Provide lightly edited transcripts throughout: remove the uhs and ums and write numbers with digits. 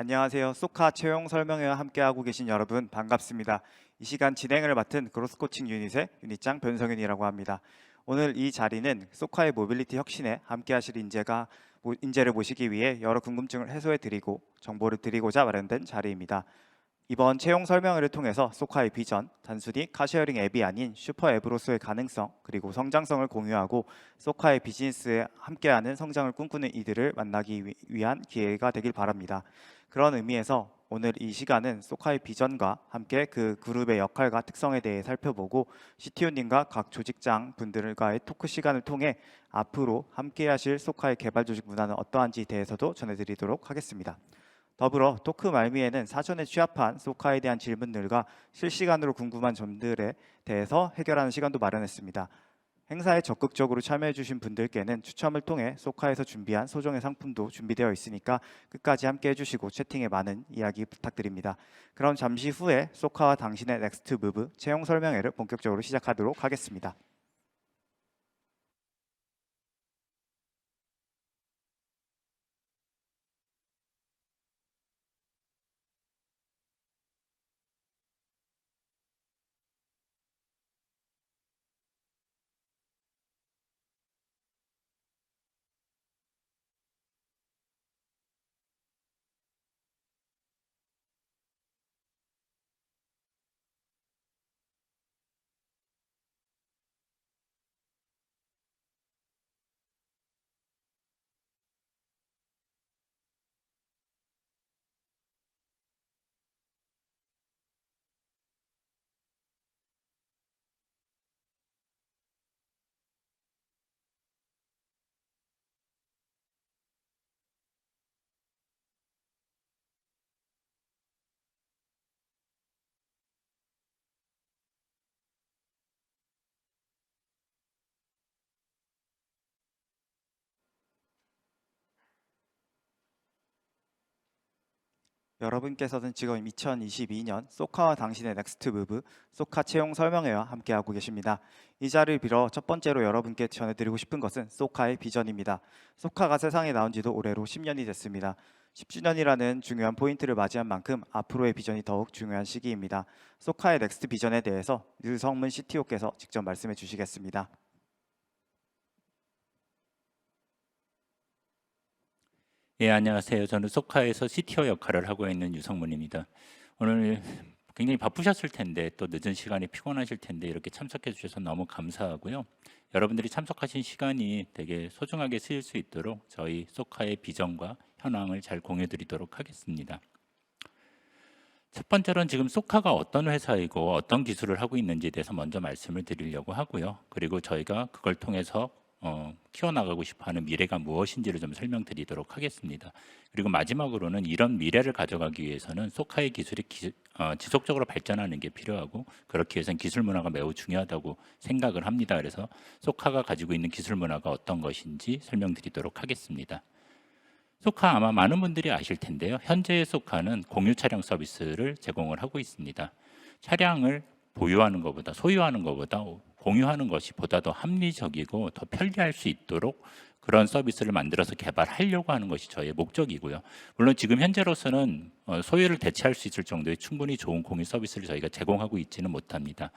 안녕하세요. 소카 채용 설명회와 함께하고 계신 여러분 반갑습니다. 이 시간 진행을 맡은 그로스 코칭 유닛의 유닛장 변성윤이라고 합니다. 오늘 이 자리는 소카의 모빌리티 혁신에 함께하실 인재를 모시기 위해 여러 궁금증을 해소해 드리고 정보를 드리고자 마련된 자리입니다. 이번 채용 설명회를 통해서 소카의 비전, 단순히 카쉐어링 앱이 아닌 슈퍼 앱으로서의 가능성 그리고 성장성을 공유하고 소카의 비즈니스에 함께하는 성장을 꿈꾸는 이들을 만나기 위한 기회가 되길 바랍니다. 그런 의미에서 오늘 이 시간은 소카의 비전과 함께 그 그룹의 역할과 특성에 대해 살펴보고 CTO님과 각 조직장 분들과의 토크 시간을 통해 앞으로 함께 하실 소카의 개발 조직 문화는 어떠한지 대해서도 전해드리도록 하겠습니다. 더불어 토크 말미에는 사전에 취합한 소카에 대한 질문들과 실시간으로 궁금한 점들에 대해서 해결하는 시간도 마련했습니다. 행사에 적극적으로 참여해주신 분들께는 추첨을 통해 소카에서 준비한 소정의 상품도 준비되어 있으니까 끝까지 함께 해주시고 채팅에 많은 이야기 부탁드립니다. 그럼 잠시 후에 소카와 당신의 넥스트 무브 채용 설명회를 본격적으로 시작하도록 하겠습니다. 여러분께서는 지금 2022년 소카와 당신의 넥스트 무브 소카 채용 설명회와 함께하고 계십니다. 이 자리를 빌어 첫 번째로 여러분께 전해드리고 싶은 것은 소카의 비전입니다. 소카가 세상에 나온 지도 올해로 10년이 됐습니다. 10주년이라는 중요한 포인트를 맞이한 만큼 앞으로의 비전이 더욱 중요한 시기입니다. 소카의 넥스트 비전에 대해서 류성문 CTO께서 직접 말씀해 주시겠습니다. 예, 안녕하세요. 저는 소카에서 CTO 역할을 하고 있는 유성문입니다. 오늘 굉장히 바쁘셨을 텐데 또 늦은 시간에 피곤하실 텐데 이렇게 참석해 주셔서 너무 감사하고요. 여러분들이 참석하신 시간이 되게 소중하게 쓰일 수 있도록 저희 소카의 비전과 현황을 잘 공유 드리도록 하겠습니다. 첫 번째로는 지금 소카가 어떤 회사이고 어떤 기술을 하고 있는지에 대해서 먼저 말씀을 드리려고 하고요. 그리고 저희가 그걸 통해서 키워나가고 싶어하는 미래가 무엇인지를 좀 설명드리도록 하겠습니다. 그리고 마지막으로는 이런 미래를 가져가기 위해서는 소카의 기술이 지속적으로 발전하는 게 필요하고 그렇기 위해서는 기술 문화가 매우 중요하다고 생각을 합니다. 그래서 소카가 가지고 있는 기술 문화가 어떤 것인지 설명드리도록 하겠습니다. 소카 아마 많은 분들이 아실 텐데요. 현재의 소카는 공유 차량 서비스를 제공을 하고 있습니다. 차량을 보유하는 것보다 소유하는 것보다 공유하는 것이 보다 더 합리적이고 더 편리할 수 있도록 그런 서비스를 만들어서 개발하려고 하는 것이 저희의 목적이고요. 물론 지금 현재로서는 소유를 대체할 수 있을 정도의 충분히 좋은 공유 서비스를 저희가 제공하고 있지는 못합니다.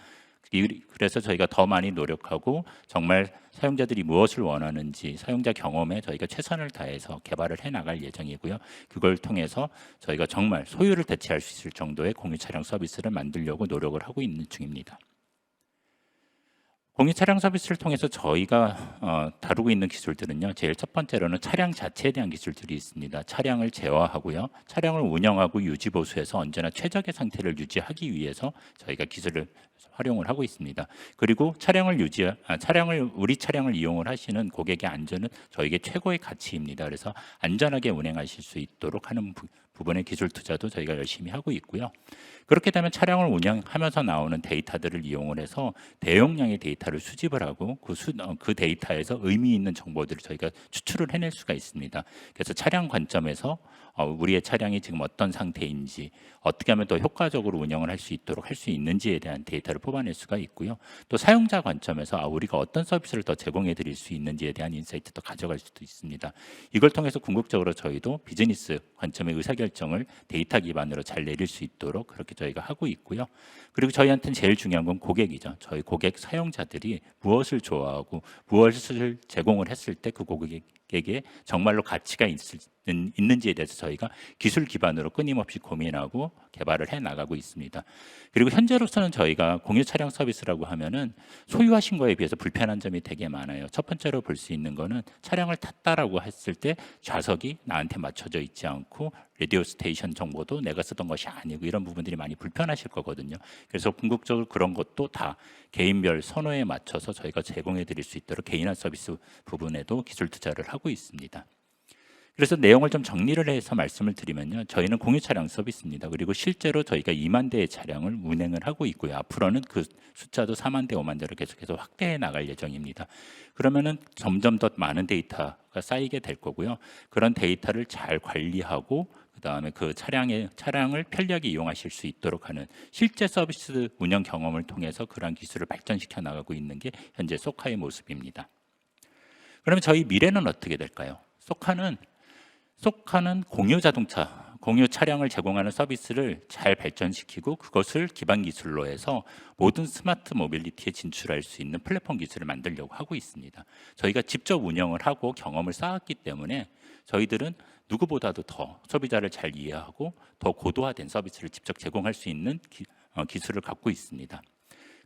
그래서 저희가 더 많이 노력하고 정말 사용자들이 무엇을 원하는지 사용자 경험에 저희가 최선을 다해서 개발을 해나갈 예정이고요. 그걸 통해서 저희가 정말 소유를 대체할 수 있을 정도의 공유 차량 서비스를 만들려고 노력을 하고 있는 중입니다. 공유 차량 서비스를 통해서 저희가 다루고 있는 기술들은요. 제일 첫 번째로는 차량 자체에 대한 기술들이 있습니다. 차량을 제어하고요. 차량을 운영하고 유지 보수해서 언제나 최적의 상태를 유지하기 위해서 저희가 기술을 활용을 하고 있습니다. 그리고 우리 차량을 이용을 하시는 고객의 안전은 저에게 최고의 가치입니다. 그래서 안전하게 운행하실 수 있도록 하는 부분의 기술 투자도 저희가 열심히 하고 있고요. 그렇게 되면 차량을 운영하면서 나오는 데이터들을 이용을 해서 대용량의 데이터를 수집을 하고 그 데이터에서 의미 있는 정보들을 저희가 추출을 해낼 수가 있습니다. 그래서 차량 관점에서 우리의 차량이 지금 어떤 상태인지, 어떻게 하면 더 효과적으로 운영을 할 수 있도록 할 수 있는지에 대한 데이터를 뽑아낼 수가 있고요. 또 사용자 관점에서 우리가 어떤 서비스를 더 제공해 드릴 수 있는지에 대한 인사이트도 가져갈 수도 있습니다. 이걸 통해서 궁극적으로 저희도 비즈니스 관점의 의사결정을 데이터 기반으로 잘 내릴 수 있도록 그렇게 저희가 하고 있고요. 그리고 저희한테는 제일 중요한 건 고객이죠. 저희 고객 사용자들이 무엇을 좋아하고 무엇을 제공을 했을 때 그 고객에게 정말로 가치가 있는지에 대해서 저희가 기술 기반으로 끊임없이 고민하고 개발을 해 나가고 있습니다. 그리고 현재로서는 저희가 공유 차량 서비스라고 하면은 소유하신 거에 비해서 불편한 점이 되게 많아요. 첫 번째로 볼 수 있는 거는 차량을 탔다라고 했을 때 좌석이 나한테 맞춰져 있지 않고 라디오 스테이션 정보도 내가 쓰던 것이 아니고 이런 부분들이 많이 불편하실 거거든요. 그래서 궁극적으로 그런 것도 다 개인별 선호에 맞춰서 저희가 제공해 드릴 수 있도록 개인화 서비스 부분에도 기술 투자를 하고 있습니다. 그래서 내용을 좀 정리를 해서 말씀을 드리면요. 저희는 공유 차량 서비스입니다. 그리고 실제로 저희가 2만 대의 차량을 운행을 하고 있고요. 앞으로는 그 숫자도 4만 대, 5만 대로 계속해서 확대해 나갈 예정입니다. 그러면은 점점 더 많은 데이터가 쌓이게 될 거고요. 그런 데이터를 잘 관리하고 그다음에 그 차량을 편리하게 이용하실 수 있도록 하는 실제 서비스 운영 경험을 통해서 그러한 기술을 발전시켜 나가고 있는 게 현재 소카의 모습입니다. 그러면 저희 미래는 어떻게 될까요? 소카는 공유 자동차, 공유 차량을 제공하는 서비스를 잘 발전시키고 그것을 기반 기술로 해서 모든 스마트 모빌리티에 진출할 수 있는 플랫폼 기술을 만들려고 하고 있습니다. 저희가 직접 운영을 하고 경험을 쌓았기 때문에 저희들은 누구보다도 더 소비자를 잘 이해하고 더 고도화된 서비스를 직접 제공할 수 있는 기술을 갖고 있습니다.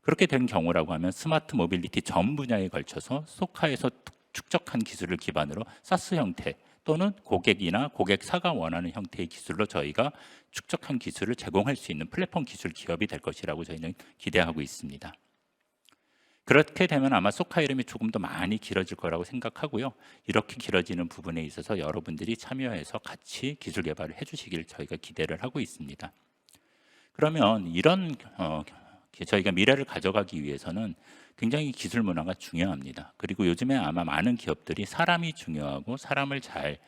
그렇게 된 경우라고 하면 스마트 모빌리티 전 분야에 걸쳐서 소카에서 축적한 기술을 기반으로 사스 형태 또는 고객이나 고객사가 원하는 형태의 기술로 저희가 축적한 기술을 제공할 수 있는 플랫폼 기술 기업이 될 것이라고 저희는 기대하고 있습니다. 그렇게 되면 아마 소카 이름이 조금 더 많이 길어질 거라고 생각하고요. 이렇게 길어지는 부분에 있어서 여러분들이 참여해서 같이 기술 개발을 해주시길 저희가 기대를 하고 있습니다. 그러면 이런 저희가 미래를 가져가기 위해서는 굉장히 기술 문화가 중요합니다. 그리고 요즘에 아마 많은 기업들이 사람이 중요하고 사람을 잘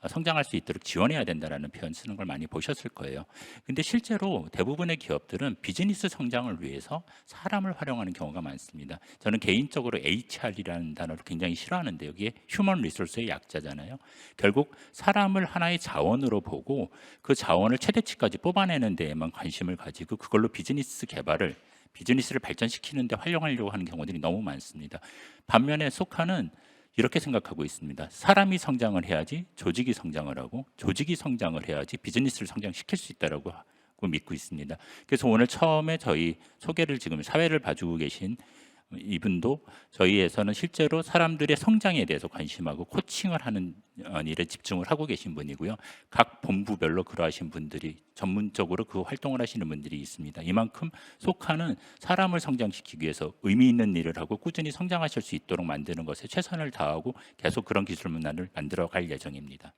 성장할 수 있도록 지원해야 된다라는 표현 쓰는 걸 많이 보셨을 거예요. 근데 실제로 대부분의 기업들은 비즈니스 성장을 위해서 사람을 활용하는 경우가 많습니다. 저는 개인적으로 HR이라는 단어를 굉장히 싫어하는데 여기에 휴먼 리소스의 약자잖아요. 결국 사람을 하나의 자원으로 보고 그 자원을 최대치까지 뽑아내는 데에만 관심을 가지고 그걸로 비즈니스를 발전시키는 데 활용하려고 하는 경우들이 너무 많습니다. 반면에 소카는 이렇게 생각하고 있습니다. 사람이 성장을 해야지 조직이 성장을 하고 조직이 성장을 해야지 비즈니스를 성장시킬 수 있다라고 믿고 있습니다. 그래서 오늘 처음에 저희 소개를 지금 사회를 봐주고 계신 이분도 저희에서는 실제로 사람들의 성장에 대해서 관심하고 코칭을 하는 일에 집중을 하고 계신 분이고요. 각 본부별로 그러하신 분들이 전문적으로 그 활동을 하시는 분들이 있습니다. 이만큼 소카는 사람을 성장시키기 위해서 의미 있는 일을 하고 꾸준히 성장하실 수 있도록 만드는 것에 최선을 다하고 계속 그런 기술 문화를 만들어 갈 예정입니다.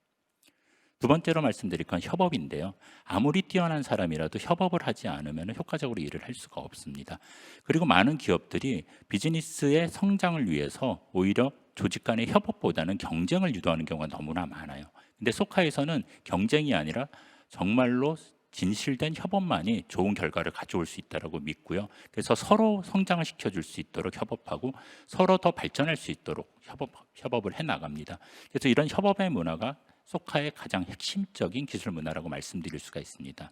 두 번째로 말씀드릴 건 협업인데요. 아무리 뛰어난 사람이라도 협업을 하지 않으면 효과적으로 일을 할 수가 없습니다. 그리고 많은 기업들이 비즈니스의 성장을 위해서 오히려 조직 간의 협업보다는 경쟁을 유도하는 경우가 너무나 많아요. 근데 소카에서는 경쟁이 아니라 정말로 진실된 협업만이 좋은 결과를 가져올 수 있다고 믿고요. 그래서 서로 성장을 시켜줄 수 있도록 협업하고 서로 더 발전할 수 있도록 협업을 해나갑니다. 그래서 이런 협업의 문화가 소카의 가장 핵심적인 기술 문화라고 말씀드릴 수가 있습니다.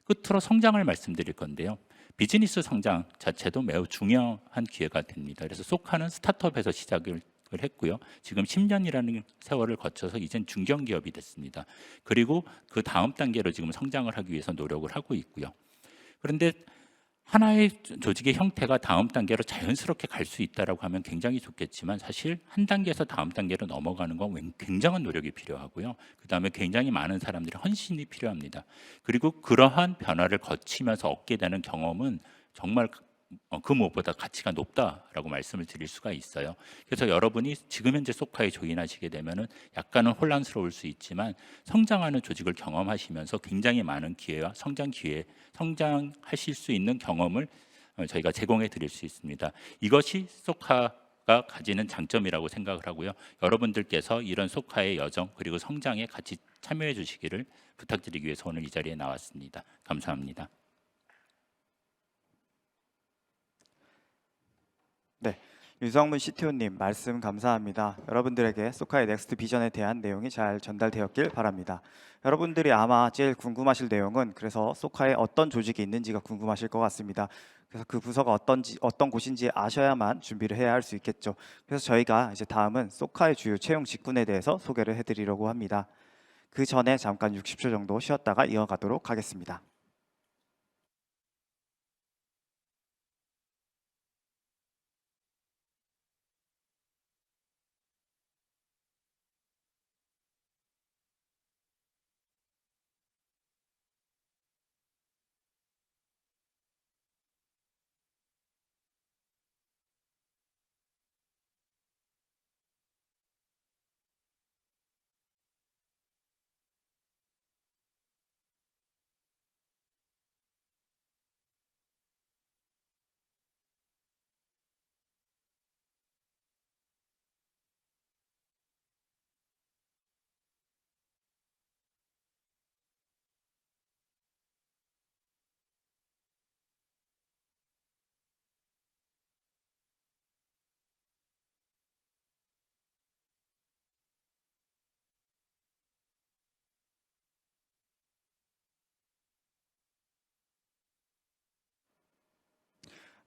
끝으로 성장을 말씀드릴 건데요. 비즈니스 성장 자체도 매우 중요한 기회가 됩니다. 그래서 소카는 스타트업에서 시작을 했고요. 지금 10년이라는 세월을 거쳐서 이젠 중견기업이 됐습니다. 그리고 그 다음 단계로 지금 성장을 하기 위해서 노력을 하고 있고요. 그런데 하나의 조직의 형태가 다음 단계로 자연스럽게 갈 수 있다라고 하면 굉장히 좋겠지만 사실 한 단계에서 다음 단계로 넘어가는 건 굉장한 노력이 필요하고요. 그다음에 굉장히 많은 사람들의 헌신이 필요합니다. 그리고 그러한 변화를 거치면서 얻게 되는 경험은 정말 그 무엇보다 가치가 높다라고 말씀을 드릴 수가 있어요. 그래서 여러분이 지금 현재 소카에 조인하시게 되면은 약간은 혼란스러울 수 있지만 성장하는 조직을 경험하시면서 굉장히 많은 기회와 성장하실 수 있는 경험을 저희가 제공해 드릴 수 있습니다. 이것이 소카가 가지는 장점이라고 생각을 하고요. 여러분들께서 이런 소카의 여정 그리고 성장에 같이 참여해 주시기를 부탁드리기 위해서 오늘 이 자리에 나왔습니다. 감사합니다. 네, 유성문 CTO님 말씀 감사합니다. 여러분들에게 소카의 넥스트 비전에 대한 내용이 잘 전달되었길 바랍니다. 여러분들이 아마 제일 궁금하실 내용은 그래서 소카에 어떤 조직이 있는지가 궁금하실 것 같습니다. 그래서 그 부서가 어떤 곳인지 아셔야만 준비를 해야 할 수 있겠죠. 그래서 저희가 이제 다음은 소카의 주요 채용 직군에 대해서 소개를 해드리려고 합니다. 그 전에 잠깐 60초 정도 쉬었다가 이어가도록 하겠습니다.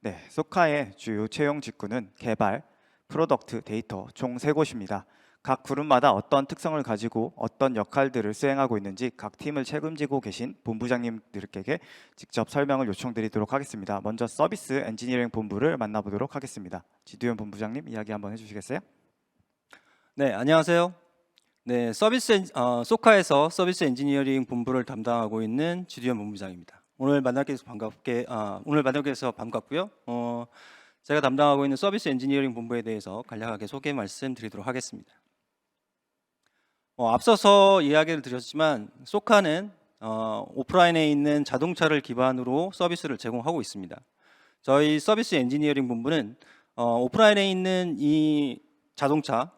네, 소카의 주요 채용 직군은 개발, 프로덕트, 데이터 총 3곳입니다. 각 그룹마다 어떤 특성을 가지고 어떤 역할들을 수행하고 있는지 각 팀을 책임지고 계신 본부장님들에게 직접 설명을 요청드리도록 하겠습니다. 먼저 서비스 엔지니어링 본부를 만나보도록 하겠습니다. 지두현 본부장님 이야기 한번 해주시겠어요? 네, 안녕하세요. 네, 소카에서 서비스 엔지니어링 본부를 담당하고 있는 지두현 본부장입니다. 오늘 만나게 돼서 반갑고요. 제가 담당하고 있는 서비스 엔지니어링 본부에 대해서 간략하게 소개 말씀드리도록 하겠습니다. 앞서서 이야기를 드렸지만 소카는 오프라인에 있는 자동차를 기반으로 서비스를 제공하고 있습니다. 저희 서비스 엔지니어링 본부는 오프라인에 있는 이 자동차,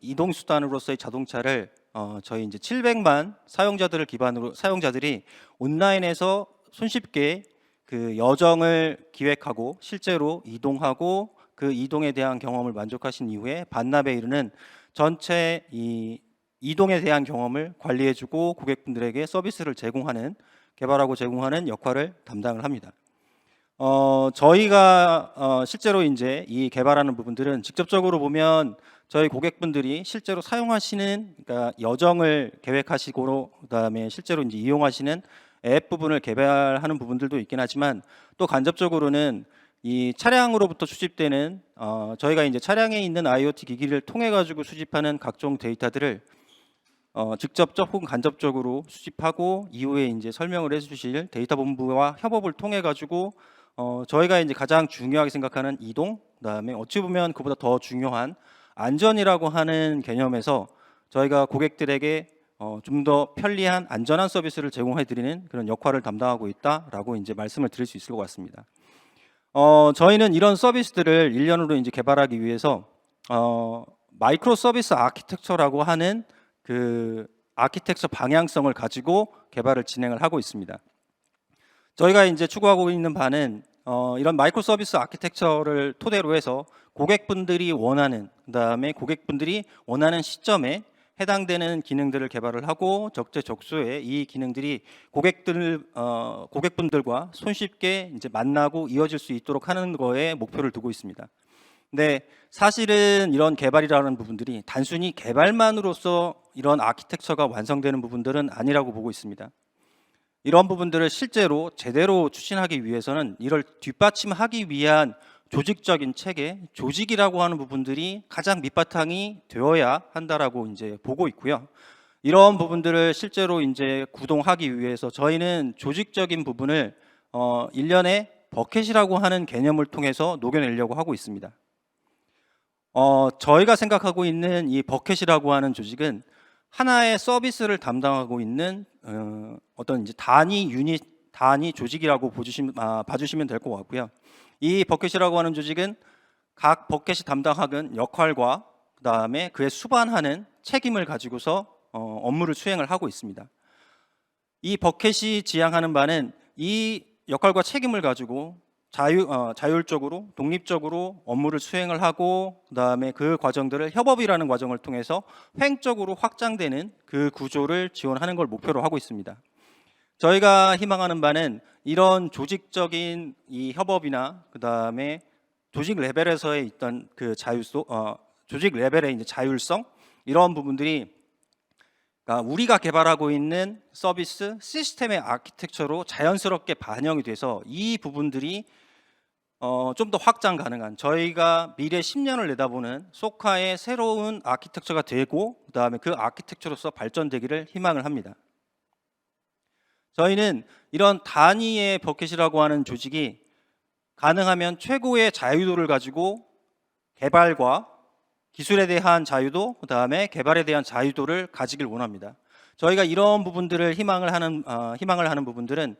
이동 수단으로서의 자동차를 저희 이제 700만 사용자들이 온라인에서 손쉽게 그 여정을 기획하고 실제로 이동하고 그 이동에 대한 경험을 만족하신 이후에 반납에 이르는 전체 이 이동에 대한 경험을 관리해주고 고객분들에게 서비스를 개발하고 제공하는 역할을 담당을 합니다. 저희가 실제로 이제 이 개발하는 부분들은 직접적으로 보면 저희 고객분들이 실제로 사용하시는, 그러니까 여정을 계획하시고 그다음에 실제로 이제 이용하시는 앱 부분을 개발하는 부분들도 있긴 하지만 또 간접적으로는 이 차량으로부터 수집되는 저희가 이제 차량에 있는 IoT 기기를 통해 가지고 수집하는 각종 데이터들을 직접적 혹은 간접적으로 수집하고 이후에 이제 설명을 해주실 데이터 본부와 협업을 통해 가지고 저희가 이제 가장 중요하게 생각하는 이동, 그다음에 어찌 보면 그보다 더 중요한 안전이라고 하는 개념에서 저희가 고객들에게 좀 더 편리한 안전한 서비스를 제공해드리는 그런 역할을 담당하고 있다라고 이제 말씀을 드릴 수 있을 것 같습니다. 저희는 이런 서비스들을 일련으로 이제 개발하기 위해서 마이크로 서비스 아키텍처라고 하는 그 아키텍처 방향성을 가지고 개발을 진행을 하고 있습니다. 저희가 이제 추구하고 있는 바는 이런 마이크로 서비스 아키텍처를 토대로 해서 고객분들이 원하는, 그다음에 고객분들이 원하는 시점에 해당되는 기능들을 개발을 하고 적재적소에 이 기능들이 고객분들과 손쉽게 이제 만나고 이어질 수 있도록 하는 거에 목표를 두고 있습니다. 근데 사실은 이런 개발이라는 부분들이 단순히 개발만으로서 이런 아키텍처가 완성되는 부분들은 아니라고 보고 있습니다. 이런 부분들을 실제로 제대로 추진하기 위해서는 이를 뒷받침하기 위한 조직적인 체계, 조직이라고 하는 부분들이 가장 밑바탕이 되어야 한다라고 이제 보고 있고요. 이런 부분들을 실제로 이제 구동하기 위해서 저희는 조직적인 부분을 일련의 버켓이라고 하는 개념을 통해서 녹여내려고 하고 있습니다. 저희가 생각하고 있는 이 버켓이라고 하는 조직은 하나의 서비스를 담당하고 있는 어떤 이제 단위 조직이라고 봐주시면 될 것 같고요. 이 버켓이라고 하는 조직은 각 버켓이 담당하는 역할과 그다음에 그에 수반하는 책임을 가지고서 업무를 수행을 하고 있습니다. 이 버켓이 지향하는 바는 이 역할과 책임을 가지고 자율적으로 독립적으로 업무를 수행을 하고 그다음에 그 과정들을 협업이라는 과정을 통해서 횡적으로 확장되는 그 구조를 지원하는 걸 목표로 하고 있습니다. 저희가 희망하는 바는 이런 조직적인 이 협업이나 그다음에 조직 레벨에서의 있던 그 조직 레벨의 이제 자율성 이런 부분들이 그러니까 우리가 개발하고 있는 서비스 시스템의 아키텍처로 자연스럽게 반영이 돼서 이 부분들이 좀 더 확장 가능한 저희가 미래 10년을 내다보는 소카의 새로운 아키텍처가 되고 그다음에 그 아키텍처로서 발전되기를 희망을 합니다. 저희는 이런 단위의 버켓이라고 하는 조직이 가능하면 최고의 자유도를 가지고 개발과 기술에 대한 자유도 그다음에 개발에 대한 자유도를 가지길 원합니다. 저희가 이런 부분들을 희망을 하는 부분들은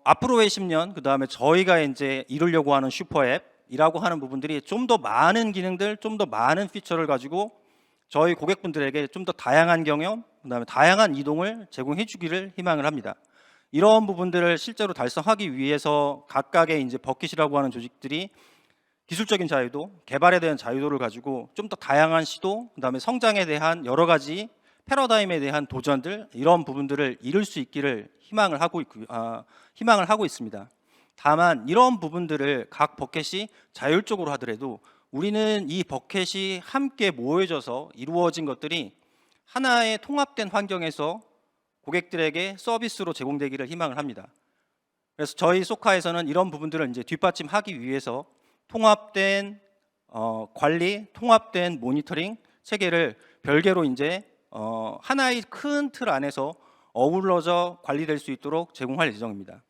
앞으로의 10년 그다음에 저희가 이제 이루려고 하는 슈퍼앱이라고 하는 부분들이 좀 더 많은 기능들, 좀 더 많은 피처를 가지고 저희 고객분들에게 좀 더 다양한 경험, 그다음에 다양한 이동을 제공해 주기를 희망을 합니다. 이런 부분들을 실제로 달성하기 위해서 각각의 이제 버킷이라고 하는 조직들이 기술적인 자유도, 개발에 대한 자유도를 가지고 좀 더 다양한 시도, 그다음에 성장에 대한 여러 가지 패러다임에 대한 도전들 이런 부분들을 이룰 수 있기를 희망을 하고 있습니다. 다만 이런 부분들을 각 버켓이 자율적으로 하더라도 우리는 이 버켓이 함께 모여져서 이루어진 것들이 하나의 통합된 환경에서 고객들에게 서비스로 제공되기를 희망을 합니다. 그래서 저희 소카에서는 이런 부분들을 이제 뒷받침하기 위해서 통합된 관리, 통합된 모니터링 체계를 별개로 이제 하나의 큰 틀 안에서 어우러져 관리될 수 있도록 제공할 예정입니다.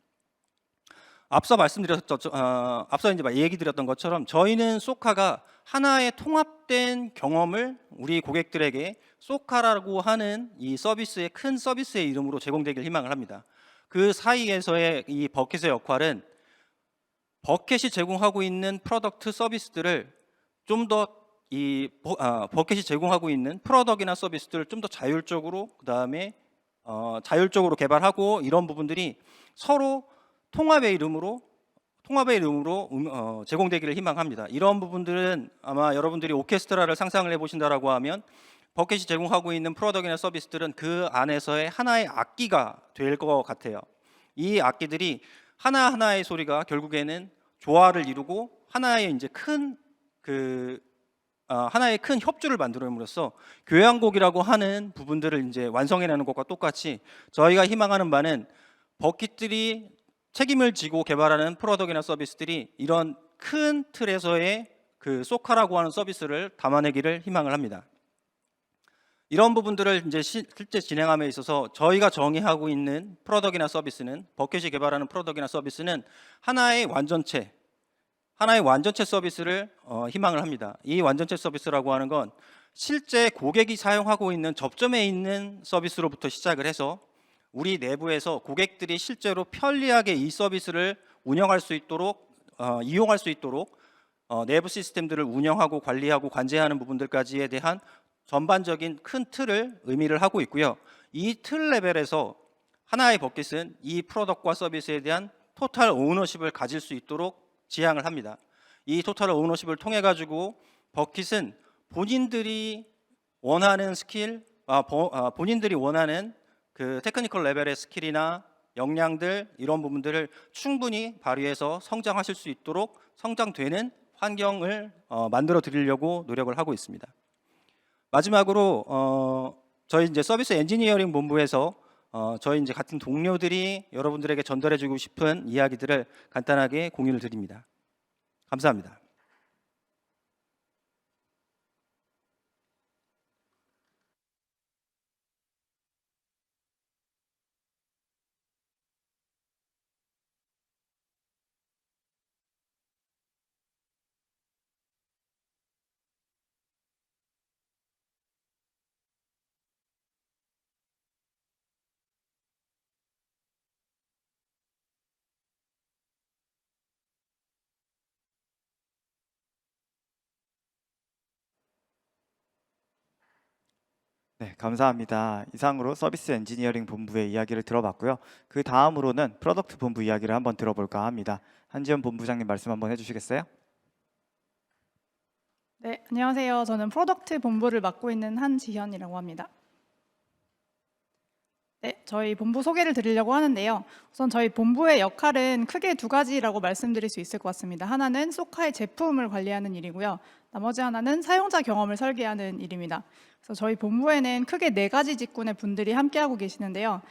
앞서 이제 얘기 드렸던 것처럼 저희는 소카가 하나의 통합된 경험을 우리 고객들에게 소카라고 하는 이 서비스의 큰 서비스의 이름으로 제공되길 희망을 합니다. 그 사이에서의 이 버켓의 역할은 버켓이 제공하고 있는 프로덕트 서비스들을 좀 더 버켓이 제공하고 있는 프로덕트나 서비스들을 좀 더 자율적으로 그다음에 자율적으로 개발하고 이런 부분들이 서로 통합의 이름으로 제공되기를 희망합니다. 이런 부분들은 아마 여러분들이 오케스트라를 상상을 해보신다라고 하면 버켓이 제공하고 있는 프로덕트나 서비스들은 그 안에서의 하나의 악기가 될 것 같아요. 이 악기들이 하나하나의 소리가 결국에는 조화를 이루고 하나의 이제 하나의 큰 협주를 만들어냄으로써 교향곡이라고 하는 부분들을 이제 완성해내는 것과 똑같이 저희가 희망하는 바는 버킷들이 책임을 지고 개발하는 프로덕트나 서비스들이 이런 큰 틀에서의 그 소카라고 하는 서비스를 담아내기를 희망을 합니다. 이런 부분들을 이제 실제 진행함에 있어서 저희가 정의하고 있는 프로덕트나 서비스는 버켓이 개발하는 프로덕트나 서비스는 하나의 완전체 서비스를 희망을 합니다. 이 완전체 서비스라고 하는 건 실제 고객이 사용하고 있는 접점에 있는 서비스로부터 시작을 해서 우리 내부에서 고객들이 실제로 편리하게 이 서비스를 운영할 수 있도록 이용할 수 있도록 내부 시스템들을 운영하고 관리하고 관제하는 부분들까지에 대한 전반적인 큰 틀을 의미를 하고 있고요. 이 틀 레벨에서 하나의 버킷은 이 프로덕트와 서비스에 대한 토탈 오너십을 가질 수 있도록 지향을 합니다. 이 토탈 오너십을 통해 가지고 버킷은 본인들이 원하는 스킬, 본인들이 원하는 그 테크니컬 레벨의 스킬이나 역량들 이런 부분들을 충분히 발휘해서 성장하실 수 있도록 성장되는 환경을 만들어 드리려고 노력을 하고 있습니다. 마지막으로 저희 이제 서비스 엔지니어링 본부에서 저희 이제 같은 동료들이 여러분들에게 전달해주고 싶은 이야기들을 간단하게 공유를 드립니다. 감사합니다. 네, 감사합니다. 이상으로 서비스 엔지니어링 본부의 이야기를 들어봤고요. 그 다음으로는 프로덕트 본부 이야기를 한번 들어볼까 합니다. 한지연 본부장님 말씀 한번 해주시겠어요? 네, 안녕하세요. 저는 프로덕트 본부를 맡고 있는 한지현이라고 합니다. 네, 저희 본부 소개를 드리려고 하는데요. 우선 저희 본부의 역할은 크게 두 가지라고 말씀드릴 수 있을 것 같습니다. 하나는 소카의 제품을 관리하는 일이고요. 나머지 하나는 사용자 경험을 설계하는 일입니다. 그래서 저희 본부에는 크게 네 가지 직군의 분들이 함께하고 계시는데요.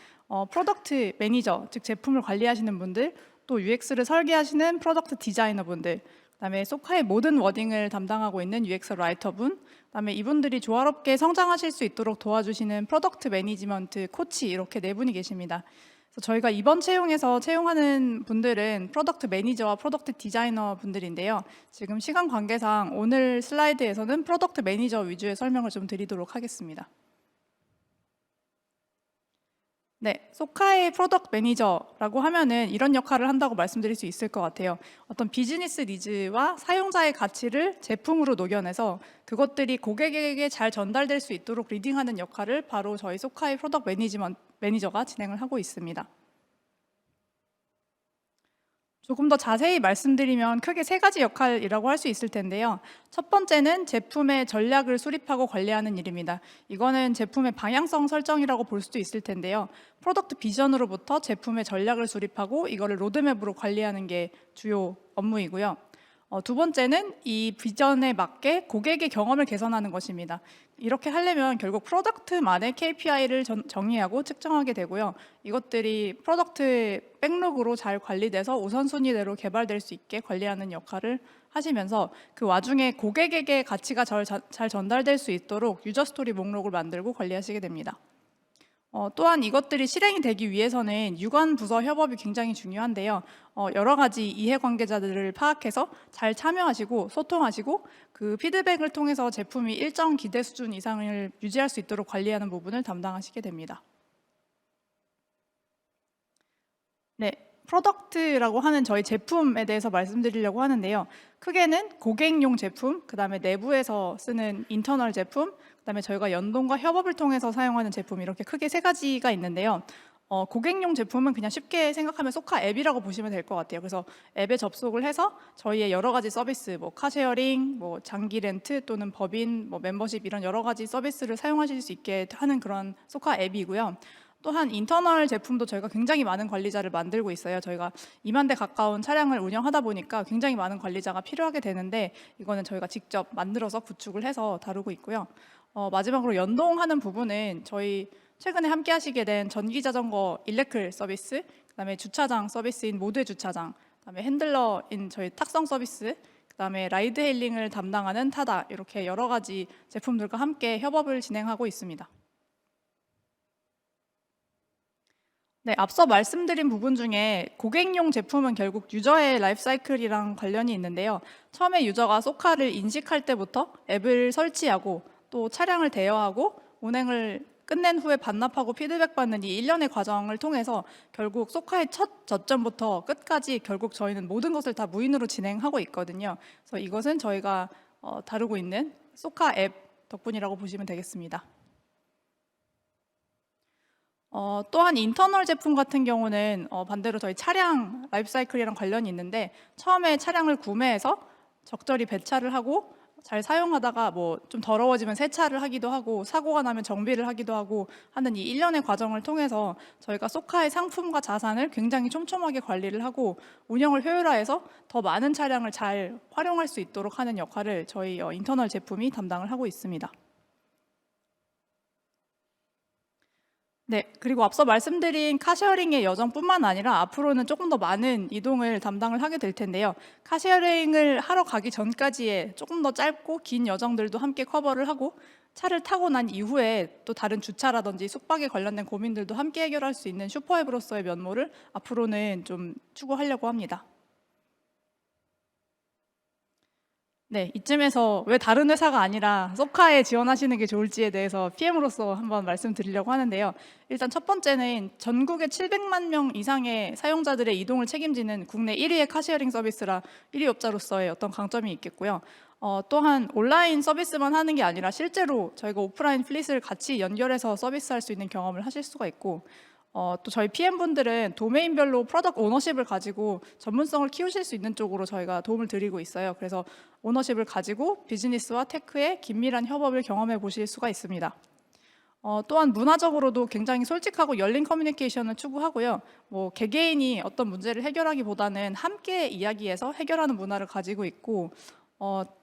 프로덕트 매니저, 즉 제품을 관리하시는 분들, 또 UX를 설계하시는 프로덕트 디자이너 분들, 그다음에 소카의 모든 워딩을 담당하고 있는 UX 라이터분, 그다음에 이분들이 조화롭게 성장하실 수 있도록 도와주시는 프로덕트 매니지먼트 코치, 이렇게 네 분이 계십니다. 그래서 저희가 이번 채용에서 채용하는 분들은 프로덕트 매니저와 프로덕트 디자이너 분들인데요. 지금 시간 관계상 오늘 슬라이드에서는 프로덕트 매니저 위주의 설명을 좀 드리도록 하겠습니다. 네, 소카의 프로덕트 매니저라고 하면은 이런 역할을 한다고 말씀드릴 수 있을 것 같아요. 어떤 비즈니스 니즈와 사용자의 가치를 제품으로 녹여내서 그것들이 고객에게 잘 전달될 수 있도록 리딩하는 역할을 바로 저희 소카의 프로덕트 매니저가 진행을 하고 있습니다. 조금 더 자세히 말씀드리면 크게 세 가지 역할이라고 할 수 있을 텐데요. 첫 번째는 제품의 전략을 수립하고 관리하는 일입니다. 이거는 제품의 방향성 설정이라고 볼 수도 있을 텐데요. 프로덕트 비전으로부터 제품의 전략을 수립하고 이거를 로드맵으로 관리하는 게 주요 업무이고요. 두 번째는 이 비전에 맞게 고객의 경험을 개선하는 것입니다. 이렇게 하려면 결국 프로덕트만의 KPI를 정의하고 측정하게 되고요. 이것들이 프로덕트 백록으로 잘 관리돼서 우선순위대로 개발될 수 있게 관리하는 역할을 하시면서 그 와중에 고객에게 가치가 잘 전달될 수 있도록 유저 스토리 목록을 만들고 관리하시게 됩니다. 또한 이것들이 실행이 되기 위해서는 유관 부서 협업이 굉장히 중요한데요. 여러 가지 이해관계자들을 파악해서 잘 참여하시고 소통하시고 그 피드백을 통해서 제품이 일정 기대 수준 이상을 유지할 수 있도록 관리하는 부분을 담당하시게 됩니다. 네, 프로덕트라고 하는 저희 제품에 대해서 말씀드리려고 하는데요. 크게는 고객용 제품, 그다음에 내부에서 쓰는 인터널 제품, 그다음에 저희가 연동과 협업을 통해서 사용하는 제품, 이렇게 크게 세 가지가 있는데요. 고객용 제품은 그냥 쉽게 생각하면 소카 앱이라고 보시면 될 것 같아요. 그래서 앱에 접속을 해서 저희의 여러 가지 서비스, 뭐 카쉐어링, 뭐 장기 렌트 또는 법인, 뭐 멤버십, 이런 여러 가지 서비스를 사용하실 수 있게 하는 그런 소카 앱이고요. 또한 인터널 제품도 저희가 굉장히 많은 관리자를 만들고 있어요. 저희가 2만 대 가까운 차량을 운영하다 보니까 굉장히 많은 관리자가 필요하게 되는데 이거는 저희가 직접 만들어서 구축을 해서 다루고 있고요. 마지막으로 연동하는 부분은 저희 최근에 함께 하시게 된 전기자전거 일레클 서비스, 그다음에 주차장 서비스인 모두의 주차장, 그다음에 핸들러인 저희 탁성 서비스, 그다음에 라이드 헤일링을 담당하는 타다, 이렇게 여러 가지 제품들과 함께 협업을 진행하고 있습니다. 네, 앞서 말씀드린 부분 중에 고객용 제품은 결국 유저의 라이프 사이클이랑 관련이 있는데요. 처음에 유저가 소카를 인식할 때부터 앱을 설치하고 또 차량을 대여하고 운행을 끝낸 후에 반납하고 피드백 받는 이 일련의 과정을 통해서 결국 소카의 첫 저점부터 끝까지 결국 저희는 모든 것을 다 무인으로 진행하고 있거든요. 그래서 이것은 저희가 다루고 있는 소카 앱 덕분이라고 보시면 되겠습니다. 또한 인터널 제품 같은 경우는 반대로 저희 차량 라이프 사이클이랑 관련이 있는데 처음에 차량을 구매해서 적절히 배차를 하고 잘 사용하다가 뭐 좀 더러워지면 세차를 하기도 하고 사고가 나면 정비를 하기도 하고 하는 이 일련의 과정을 통해서 저희가 소카의 상품과 자산을 굉장히 촘촘하게 관리를 하고 운영을 효율화해서 더 많은 차량을 잘 활용할 수 있도록 하는 역할을 저희 인터널 제품이 담당을 하고 있습니다. 네, 그리고 앞서 말씀드린 카쉐어링의 여정뿐만 아니라 앞으로는 조금 더 많은 이동을 담당을 하게 될 텐데요. 카쉐어링을 하러 가기 전까지의 조금 더 짧고 긴 여정들도 함께 커버를 하고 차를 타고 난 이후에 또 다른 주차라든지 숙박에 관련된 고민들도 함께 해결할 수 있는 슈퍼앱으로서의 면모를 앞으로는 좀 추구하려고 합니다. 네, 이쯤에서 왜 다른 회사가 아니라 소카에 지원하시는 게 좋을지에 대해서 PM으로서 한번 말씀드리려고 하는데요. 일단 첫 번째는 전국에 700만 명 이상의 사용자들의 이동을 책임지는 국내 1위의 카시어링 서비스라 1위 업자로서의 어떤 강점이 있겠고요. 또한 온라인 서비스만 하는 게 아니라 실제로 저희가 오프라인 플릿을 같이 연결해서 서비스할 수 있는 경험을 하실 수가 있고, 또 저희 PM분들은 도메인별로 프로덕트 오너십을 가지고 전문성을 키우실 수 있는 쪽으로 저희가 도움을 드리고 있어요. 그래서 오너십을 가지고 비즈니스와 테크의 긴밀한 협업을 경험해 보실 수가 있습니다. 또한 문화적으로도 굉장히 솔직하고 열린 커뮤니케이션을 추구하고요. 뭐 개개인이 어떤 문제를 해결하기보다는 함께 이야기해서 해결하는 문화를 가지고 있고,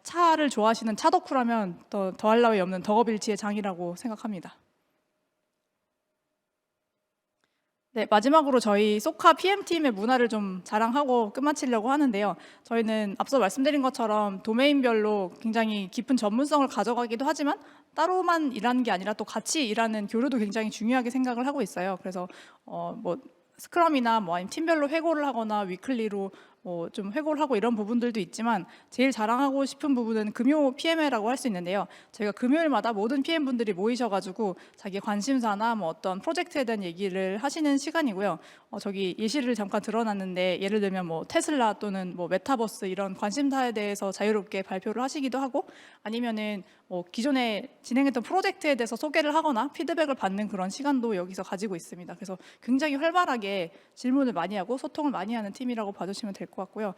차를 좋아하시는 차덕후라면 더할 나위 없는 덕업일치의 장이라고 생각합니다. 네, 마지막으로 저희 소카 PM팀의 문화를 좀 자랑하고 끝마치려고 하는데요. 저희는 앞서 말씀드린 것처럼 도메인별로 굉장히 깊은 전문성을 가져가기도 하지만 따로만 일하는 게 아니라 또 같이 일하는 교류도 굉장히 중요하게 생각을 하고 있어요. 그래서 뭐 스크럼이나 뭐 아니면 팀별로 회고를 하거나 위클리로 뭐 좀 회고를 하고 이런 부분들도 있지만 제일 자랑하고 싶은 부분은 금요 PM회라고 할 수 있는데요. 저희가 금요일마다 모든 PM분들이 모이셔가지고 자기 관심사나 뭐 어떤 프로젝트에 대한 얘기를 하시는 시간이고요. 저기 예시를 잠깐 드러놨는데 예를 들면 뭐 테슬라 또는 뭐 메타버스 이런 관심사에 대해서 자유롭게 발표를 하시기도 하고, 아니면은 뭐 기존에 진행했던 프로젝트에 대해서 소개를 하거나 피드백을 받는 그런 시간도 여기서 가지고 있습니다. 그래서 굉장히 활발하게 질문을 많이 하고 소통을 많이 하는 팀이라고 봐주시면 될 것 같고요.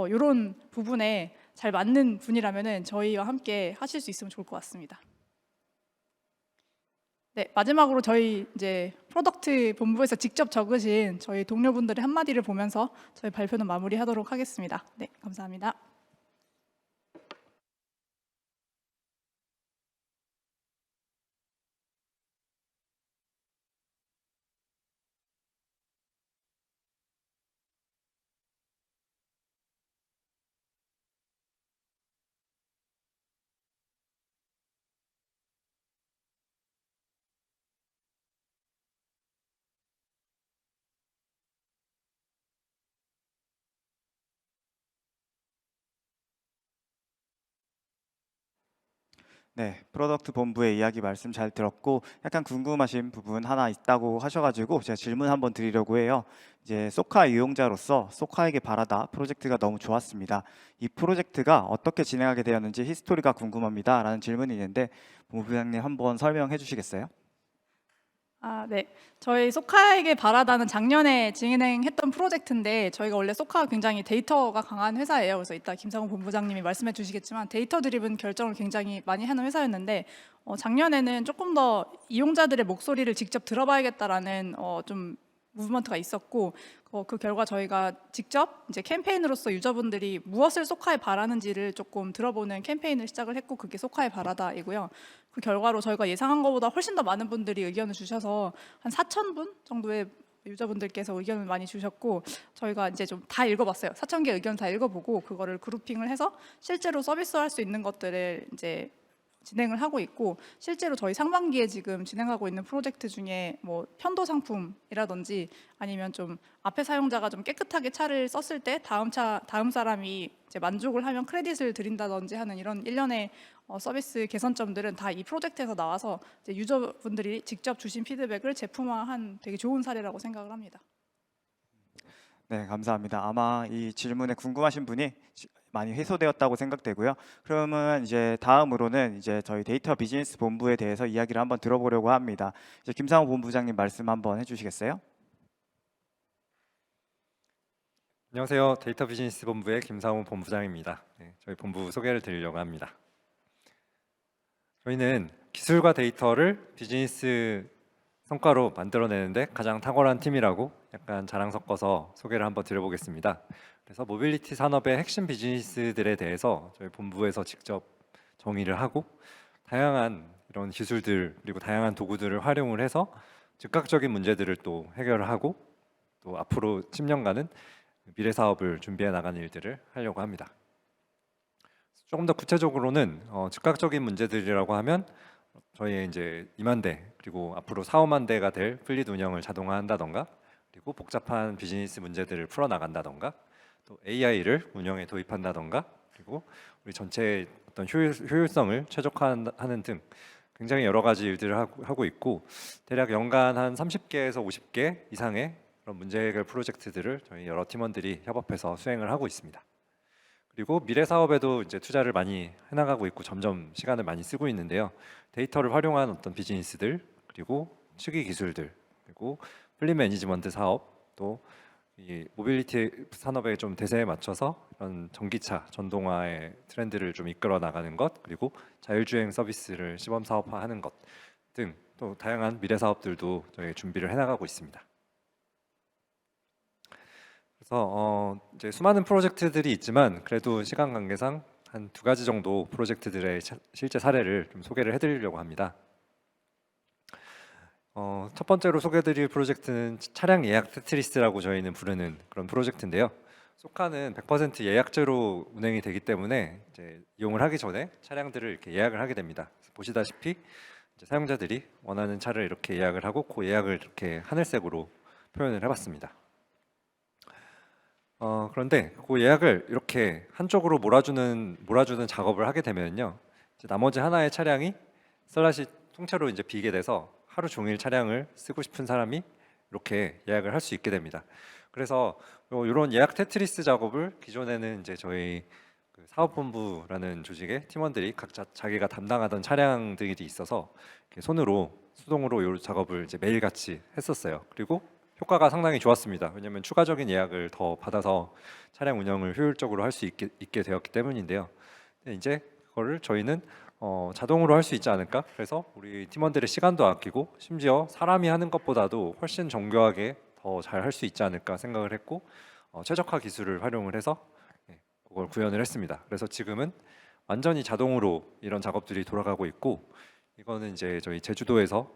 이런 부분에 잘 맞는 분이라면은 저희와 함께 하실 수 있으면 좋을 것 같습니다. 네, 마지막으로 저희 이제 프로덕트 본부에서 직접 적으신 저희 동료분들의 한마디를 보면서 저희 발표는 마무리하도록 하겠습니다. 네, 감사합니다. 네, 프로덕트 본부의 이야기 말씀 잘 들었고 약간 궁금하신 부분 하나 있다고 하셔가지고 제가 질문 한번 드리려고 해요. 이제 소카 이용자로서 소카에게 바라다 프로젝트가 너무 좋았습니다. 이 프로젝트가 어떻게 진행하게 되었는지 히스토리가 궁금합니다. 라는 질문이 있는데 본부장님 한번 설명해 주시겠어요? 네. 저희 소카에게 바라다는 작년에 진행했던 프로젝트인데, 저희가 원래 소카가 굉장히 데이터가 강한 회사예요. 그래서 이따 김상훈 본부장님이 말씀해 주시겠지만 데이터 드리븐 결정을 굉장히 많이 하는 회사였는데, 작년에는 조금 더 이용자들의 목소리를 직접 들어봐야겠다라는 좀 무브먼트가 있었고, 그 결과 저희가 직접 이제 캠페인으로서 유저분들이 무엇을 소카에 바라는지를 조금 들어보는 캠페인을 시작을 했고, 그게 소카에 바라다이고요. 그 결과로 저희가 예상한 것보다 훨씬 더 많은 분들이 의견을 주셔서 한 4,000분 정도의 유저분들께서 의견을 많이 주셨고, 저희가 이제 좀 다 읽어봤어요. 4,000개 의견 다 읽어보고 그거를 그룹핑을 해서 실제로 서비스할 수 있는 것들을 이제 진행을 하고 있고, 실제로 저희 상반기에 지금 진행하고 있는 프로젝트 중에 뭐 편도 상품이라든지 아니면 좀 앞에 사용자가 좀 깨끗하게 차를 썼을 때 다음 사람이 이제 만족을 하면 크레딧을 드린다든지 하는 이런 일련의 서비스 개선점들은 다 이 프로젝트에서 나와서 이제 유저분들이 직접 주신 피드백을 제품화한 되게 좋은 사례라고 생각을 합니다. 네, 감사합니다. 아마 이 질문에 궁금하신 분이 많이 해소되었다고 생각되고요. 그러면 이제 다음으로는 이제 저희 데이터 비즈니스 본부에 대해서 이야기를 한번 들어보려고 합니다. 이제 김상호 본부장님 말씀 한번 해주시겠어요? 안녕하세요. 데이터 비즈니스 본부의 김상훈 본부장입니다. 네, 저희 본부 소개를 드리려고 합니다. 저희는 기술과 데이터를 비즈니스 성과로 만들어내는데 가장 탁월한 팀이라고 약간 자랑 섞어서 소개를 한번 드려보겠습니다. 그래서 모빌리티 산업의 핵심 비즈니스들에 대해서 저희 본부에서 직접 정의를 하고, 다양한 이런 기술들 그리고 다양한 도구들을 활용을 해서 즉각적인 문제들을 또 해결을 하고, 또 앞으로 10년간은 미래 사업을 준비해 나가는 일들을 하려고 합니다. 조금 더 구체적으로는 즉각적인 문제들이라고 하면 저희의 이제 2만 대 그리고 앞으로 4, 5만 대가 될 플릿 운영을 자동화한다던가, 그리고 복잡한 비즈니스 문제들을 풀어 나간다던가, 또 AI를 운영에 도입한다던가, 그리고 우리 전체 어떤 효율성을 최적화하는 등 굉장히 여러 가지 일들을 하고 있고, 대략 연간 한 30개에서 50개 이상의 그런 문제 해결 프로젝트들을 저희 여러 팀원들이 협업해서 수행을 하고 있습니다. 그리고 미래 사업에도 이제 투자를 많이 해나가고 있고 점점 시간을 많이 쓰고 있는데요. 데이터를 활용한 어떤 비즈니스들, 그리고 추기 기술들, 그리고 플릿 매니지먼트 사업, 또 이 모빌리티 산업의 좀 대세에 맞춰서 이런 전기차, 전동화의 트렌드를 좀 이끌어 나가는 것, 그리고 자율주행 서비스를 시범 사업화하는 것 등 또 다양한 미래 사업들도 저희 준비를 해나가고 있습니다. 그래서 이제 수많은 프로젝트들이 있지만 그래도 시간 관계상 한 2가지 정도 프로젝트들의 실제 사례를 좀 소개를 해드리려고 합니다. 첫 번째로 소개해드릴 프로젝트는 차량 예약 테트리스라고 저희는 부르는 그런 프로젝트인데요. 소카는 100% 예약제로 운행이 되기 때문에 이제 이용을 하기 전에 차량들을 이렇게 예약을 하게 됩니다. 보시다시피 이제 사용자들이 원하는 차를 이렇게 예약을 하고 그 예약을 이렇게 하늘색으로 표현을 해봤습니다. 그런데 그 예약을 이렇게 한쪽으로 몰아주는 작업을 하게 되면요, 이제 나머지 하나의 차량이 슬롯이 통째로 이제 비게 돼서 하루 종일 차량을 쓰고 싶은 사람이 이렇게 예약을 할 수 있게 됩니다. 그래서 이런 예약 테트리스 작업을 기존에는 이제 저희 그 사업본부라는 조직의 팀원들이 각자 자기가 담당하던 차량들이 있어서 이렇게 손으로 수동으로 이 작업을 이제 매일같이 했었어요. 그리고 효과가 상당히 좋았습니다. 왜냐하면 추가적인 예약을 더 받아서 차량 운영을 효율적으로 할 수 있게 되었기 때문인데요. 이제 그거를 저희는 자동으로 할 수 있지 않을까? 그래서 우리 팀원들의 시간도 아끼고 심지어 사람이 하는 것보다도 훨씬 정교하게 더 잘 할 수 있지 않을까 생각을 했고, 최적화 기술을 활용을 해서 그걸 구현을 했습니다. 그래서 지금은 완전히 자동으로 이런 작업들이 돌아가고 있고, 이거는 이제 저희 제주도에서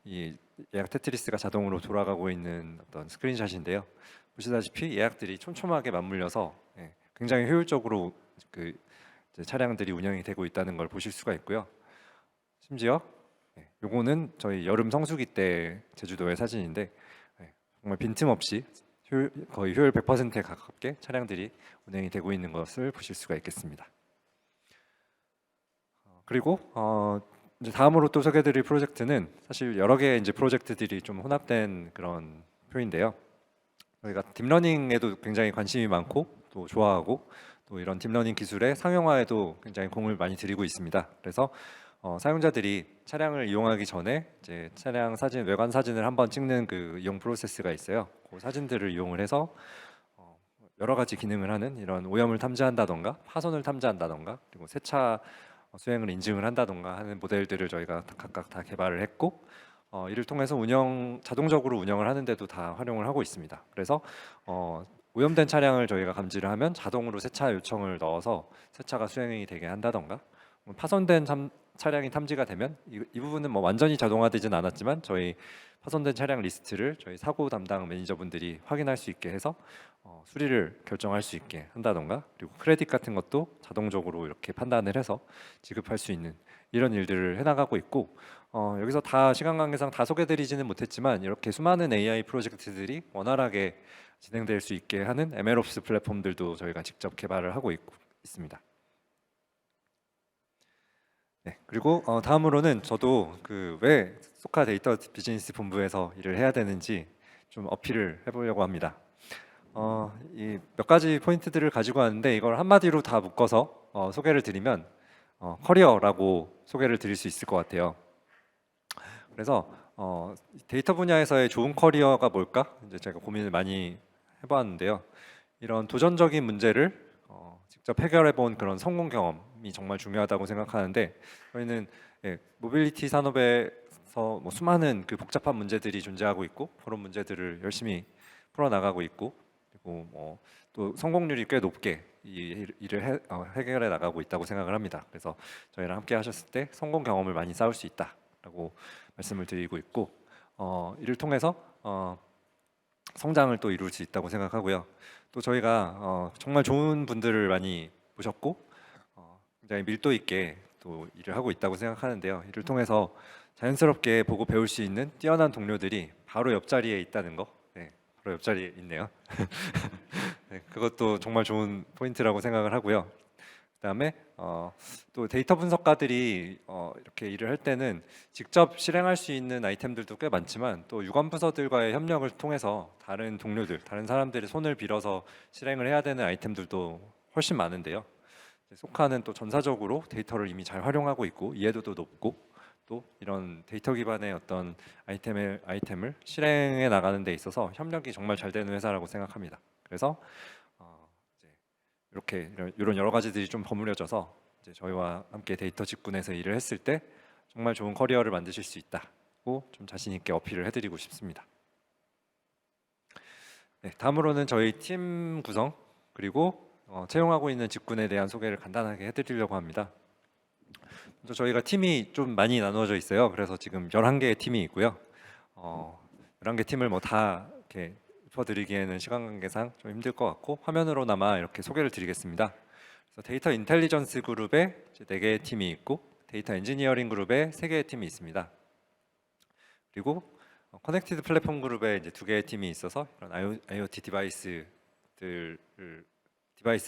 이 예약 테트리스가 자동으로 돌아가고 있는 어떤 스크린샷인데요. 보시다시피 예약들이 촘촘하게 맞물려서 굉장히 효율적으로 그 이제 차량들이 운영이 되고 있다는 걸 보실 수가 있고요. 심지어 요거는 저희 여름 성수기 때 제주도의 사진인데 정말 빈틈없이 거의 효율 100%에 가깝게 차량들이 운행이 되고 있는 것을 보실 수가 있겠습니다. 그리고 이제 다음으로 또 소개해드릴 프로젝트는 사실 여러 개의 이제 프로젝트들이 좀 혼합된 그런 표인데요. 저희가 딥러닝에도 굉장히 관심이 많고 또 좋아하고, 또 이런 딥러닝 기술의 상용화에도 굉장히 공을 많이 들이고 있습니다. 그래서 사용자들이 차량을 이용하기 전에 이제 차량 사진, 외관 사진을 한번 찍는 그 이용 프로세스가 있어요. 그 사진들을 이용을 해서 여러 가지 기능을 하는 이런 오염을 탐지한다던가 파손을 탐지한다던가, 그리고 세차 수행을 인증을 한다던가 하는 모델들을 저희가 각각 다 개발을 했고, 이를 통해서 자동적으로 운영을 하는데도 다 활용을 하고 있습니다. 그래서 오염된 차량을 저희가 감지를 하면 자동으로 세차 요청을 넣어서 세차가 수행이 되게 한다던가, 파손된 차량이 탐지가 되면 이 부분은 뭐 완전히 자동화되진 않았지만 저희 파손된 차량 리스트를 저희 사고 담당 매니저분들이 확인할 수 있게 해서 수리를 결정할 수 있게 한다던가, 그리고 크레딧 같은 것도 자동적으로 이렇게 판단을 해서 지급할 수 있는 이런 일들을 해나가고 있고, 여기서 다 시간 관계상 다 소개드리지는 못했지만 이렇게 수많은 AI 프로젝트들이 원활하게 진행될 수 있게 하는 MLOps 플랫폼들도 저희가 직접 개발을 하고 있습니다. 네, 그리고 다음으로는 저도 그 왜 소카 데이터 비즈니스 본부에서 일을 해야 되는지 좀 어필을 해보려고 합니다. 이 몇 가지 포인트들을 가지고 왔는데 이걸 한마디로 다 묶어서 소개를 드리면 커리어라고 소개를 드릴 수 있을 것 같아요. 그래서 데이터 분야에서의 좋은 커리어가 뭘까? 이제 제가 고민을 많이 해봤는데요. 이런 도전적인 문제를 직접 해결해본 그런 성공 경험이 정말 중요하다고 생각하는데, 저희는 모빌리티 산업에서 뭐 수많은 그 복잡한 문제들이 존재하고 있고 그런 문제들을 열심히 풀어나가고 있고, 그리고 뭐 또 성공률이 꽤 높게 이 일을 해결해 나가고 있다고 생각을 합니다. 그래서 저희랑 함께 하셨을 때 성공 경험을 많이 쌓을 수 있다라고 말씀을 드리고 있고, 이를 통해서 성장을 또 이룰 수 있다고 생각하고요. 또 저희가 정말 좋은 분들을 많이 모셨고 굉장히 밀도 있게 또 일을 하고 있다고 생각하는데요. 이를 통해서 자연스럽게 보고 배울 수 있는 뛰어난 동료들이 바로 옆자리에 있다는 거, 바로 옆자리에 있네요. 네, 그것도 정말 좋은 포인트라고 생각을 하고요. 그다음에 또 데이터 분석가들이 이렇게 일을 할 때는 직접 실행할 수 있는 아이템들도 꽤 많지만 또 유관 부서들과의 협력을 통해서 다른 동료들, 다른 사람들의 손을 빌어서 실행을 해야 되는 아이템들도 훨씬 많은데요. 소카는 또 전사적으로 데이터를 이미 잘 활용하고 있고 이해도도 높고 또 이런 데이터 기반의 어떤 아이템을 실행해 나가는 데 있어서 협력이 정말 잘 되는 회사라고 생각합니다. 그래서 이제 이렇게 이런 여러 가지들이 좀 버무려져서 이제 저희와 함께 데이터 직군에서 일을 했을 때 정말 좋은 커리어를 만드실 수 있다고 좀 자신 있게 어필을 해드리고 싶습니다. 네, 다음으로는 저희 팀 구성 그리고 채용하고 있는 직군에 대한 소개를 간단하게 해드리려고 합니다. 먼저 저희가 팀이 좀 많이 나누어져 있어요. 그래서 지금 11개의 팀이 있고요. 11개 팀을 뭐 다 이렇게 짚어드리기에는 시간 관계상 좀 힘들 것 같고 화면으로나마 이렇게 소개를 드리겠습니다. 그래서 데이터 인텔리전스 그룹에 4개의 팀이 있고 데이터 엔지니어링 그룹에 3개의 팀이 있습니다. 그리고 커넥티드 플랫폼 그룹에 이제 2개의 팀이 있어서 이런 IoT 디바이스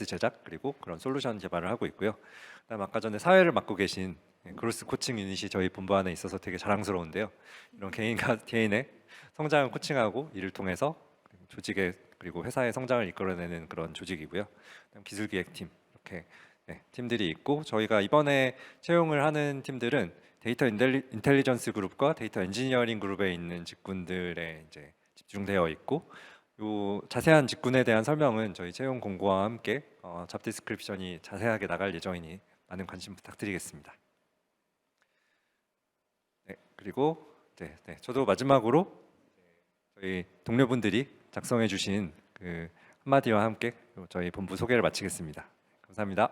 제작 그리고 그런 솔루션 개발을 하고 있고요. 그다음 아까 전에 사회를 맡고 계신 그로스 코칭 유닛이 저희 본부 안에 있어서 되게 자랑스러운데요. 이런 개인의 성장을 코칭하고 이를 통해서 조직의 그리고 회사의 성장을 이끌어내는 그런 조직이고요. 그다음 기술기획팀 이렇게 팀들이 있고 저희가 이번에 채용을 하는 팀들은 데이터 인텔리전스 그룹과 데이터 엔지니어링 그룹에 있는 직군들에 이제 집중되어 있고 요 자세한 직군에 대한 설명은 저희 채용 공고와 함께 잡 디스크립션이 자세하게 나갈 예정이니 많은 관심 부탁드리겠습니다. 네, 그리고 저도 마지막으로 저희 동료분들이 작성해 주신 그 한마디와 함께 저희 본부 소개를 마치겠습니다. 감사합니다.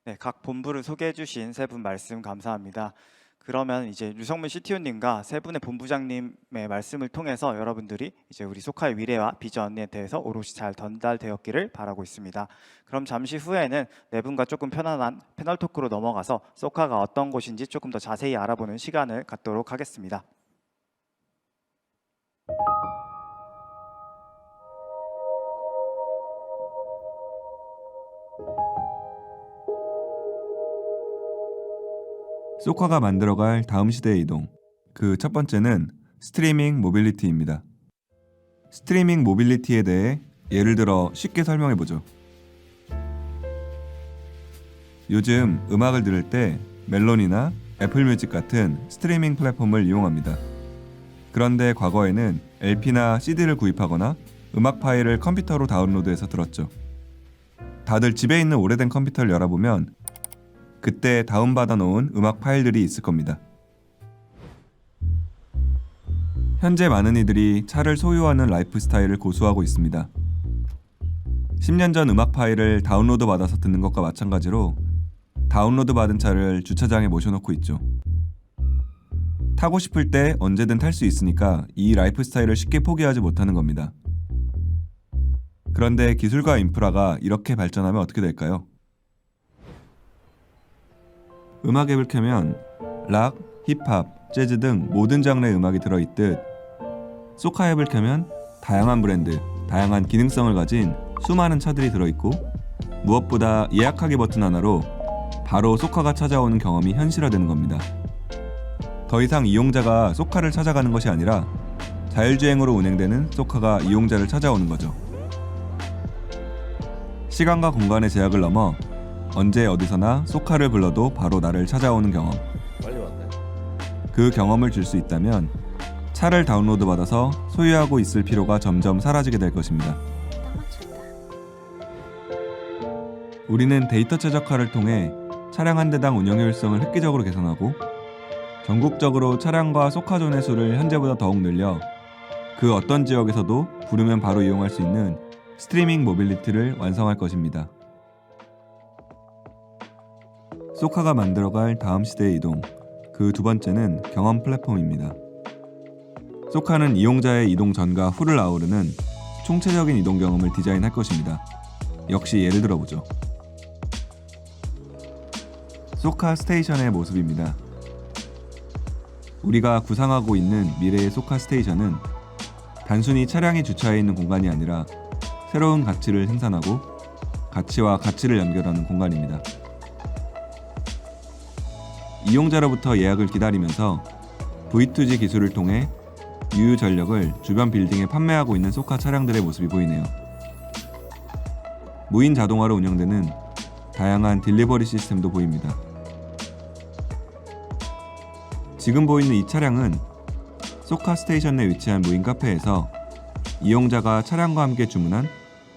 네, 각 본부를 소개해 주신 세 분 말씀 감사합니다. 그러면 이제 유성문 CTO님과 세 분의 본부장님의 말씀을 통해서 여러분들이 이제 우리 소카의 미래와 비전에 대해서 오롯이 잘 전달되었기를 바라고 있습니다. 그럼 잠시 후에는 네 분과 조금 편안한 패널 토크로 넘어가서 소카가 어떤 곳인지 조금 더 자세히 알아보는 시간을 갖도록 하겠습니다. 소카가 만들어갈 다음 시대의 이동. 그 첫 번째는 스트리밍 모빌리티입니다. 스트리밍 모빌리티에 대해 예를 들어 쉽게 설명해 보죠. 요즘 음악을 들을 때 멜론이나 애플 뮤직 같은 스트리밍 플랫폼을 이용합니다. 그런데 과거에는 LP나 CD를 구입하거나 음악 파일을 컴퓨터로 다운로드해서 들었죠. 다들 집에 있는 오래된 컴퓨터를 열어보면 그때 다운받아 놓은 음악 파일들이 있을 겁니다. 현재 많은 이들이 차를 소유하는 라이프 스타일을 고수하고 있습니다. 10년 전 음악 파일을 다운로드 받아서 듣는 것과 마찬가지로 다운로드 받은 차를 주차장에 모셔놓고 있죠. 타고 싶을 때 언제든 탈 수 있으니까 이 라이프 스타일을 쉽게 포기하지 못하는 겁니다. 그런데 기술과 인프라가 이렇게 발전하면 어떻게 될까요? 음악 앱을 켜면 락, 힙합, 재즈 등 모든 장르의 음악이 들어있듯 소카 앱을 켜면 다양한 브랜드, 다양한 기능성을 가진 수많은 차들이 들어있고 무엇보다 예약하기 버튼 하나로 바로 소카가 찾아오는 경험이 현실화되는 겁니다. 더 이상 이용자가 소카를 찾아가는 것이 아니라 자율주행으로 운행되는 소카가 이용자를 찾아오는 거죠. 시간과 공간의 제약을 넘어 언제 어디서나 소카를 불러도 바로 나를 찾아오는 경험. 빨리 왔네. 그 경험을 줄 수 있다면 차를 다운로드 받아서 소유하고 있을 필요가 점점 사라지게 될 것입니다. 우리는 데이터 최적화를 통해 차량 한 대당 운영 효율성을 획기적으로 개선하고 전국적으로 차량과 소카존의 수를 현재보다 더욱 늘려 그 어떤 지역에서도 부르면 바로 이용할 수 있는 스트리밍 모빌리티를 완성할 것입니다. 소카가 만들어갈 다음 시대의 이동, 그 두 번째는 경험 플랫폼입니다. 소카는 이용자의 이동 전과 후를 아우르는 총체적인 이동 경험을 디자인할 것입니다. 역시 예를 들어보죠. 소카 스테이션의 모습입니다. 우리가 구상하고 있는 미래의 소카 스테이션은 단순히 차량이 주차해 있는 공간이 아니라 새로운 가치를 생산하고 가치와 가치를 연결하는 공간입니다. 이용자로부터 예약을 기다리면서 V2G 기술을 통해 유유 전력을 주변 빌딩에 판매하고 있는 소카 차량들의 모습이 보이네요. 무인 자동화로 운영되는 다양한 딜리버리 시스템도 보입니다. 지금 보이는 이 차량은 소카 스테이션 내 위치한 무인 카페에서 이용자가 차량과 함께 주문한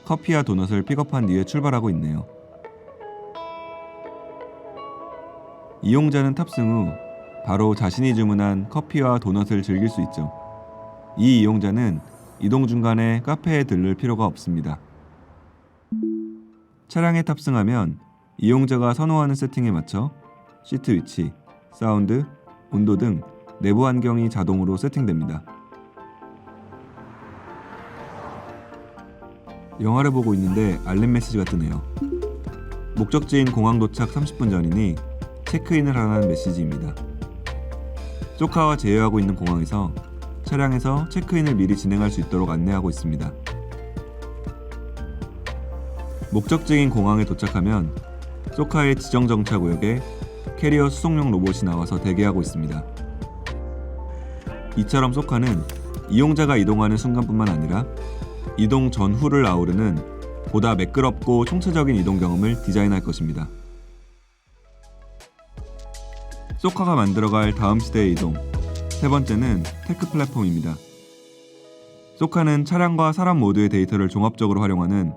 커피와 도넛을 픽업한 뒤에 출발하고 있네요. 이용자는 탑승 후 바로 자신이 주문한 커피와 도넛을 즐길 수 있죠. 이 이용자는 이동 중간에 카페에 들를 필요가 없습니다. 차량에 탑승하면 이용자가 선호하는 세팅에 맞춰 시트 위치, 사운드, 온도 등 내부 환경이 자동으로 세팅됩니다. 영화를 보고 있는데 알림 메시지가 뜨네요. 목적지인 공항 도착 30분 전이니 체크인을 하라는 메시지입니다. 소카와 제휴하고 있는 공항에서 차량에서 체크인을 미리 진행할 수 있도록 안내하고 있습니다. 목적지인 공항에 도착하면 소카의 지정 정차 구역에 캐리어 수송용 로봇이 나와서 대기하고 있습니다. 이처럼 소카는 이용자가 이동하는 순간뿐만 아니라 이동 전후를 아우르는 보다 매끄럽고 총체적인 이동 경험을 디자인할 것입니다. 소카가 만들어갈 다음 시대의 이동, 세 번째는 테크 플랫폼입니다. 소카는 차량과 사람 모두의 데이터를 종합적으로 활용하는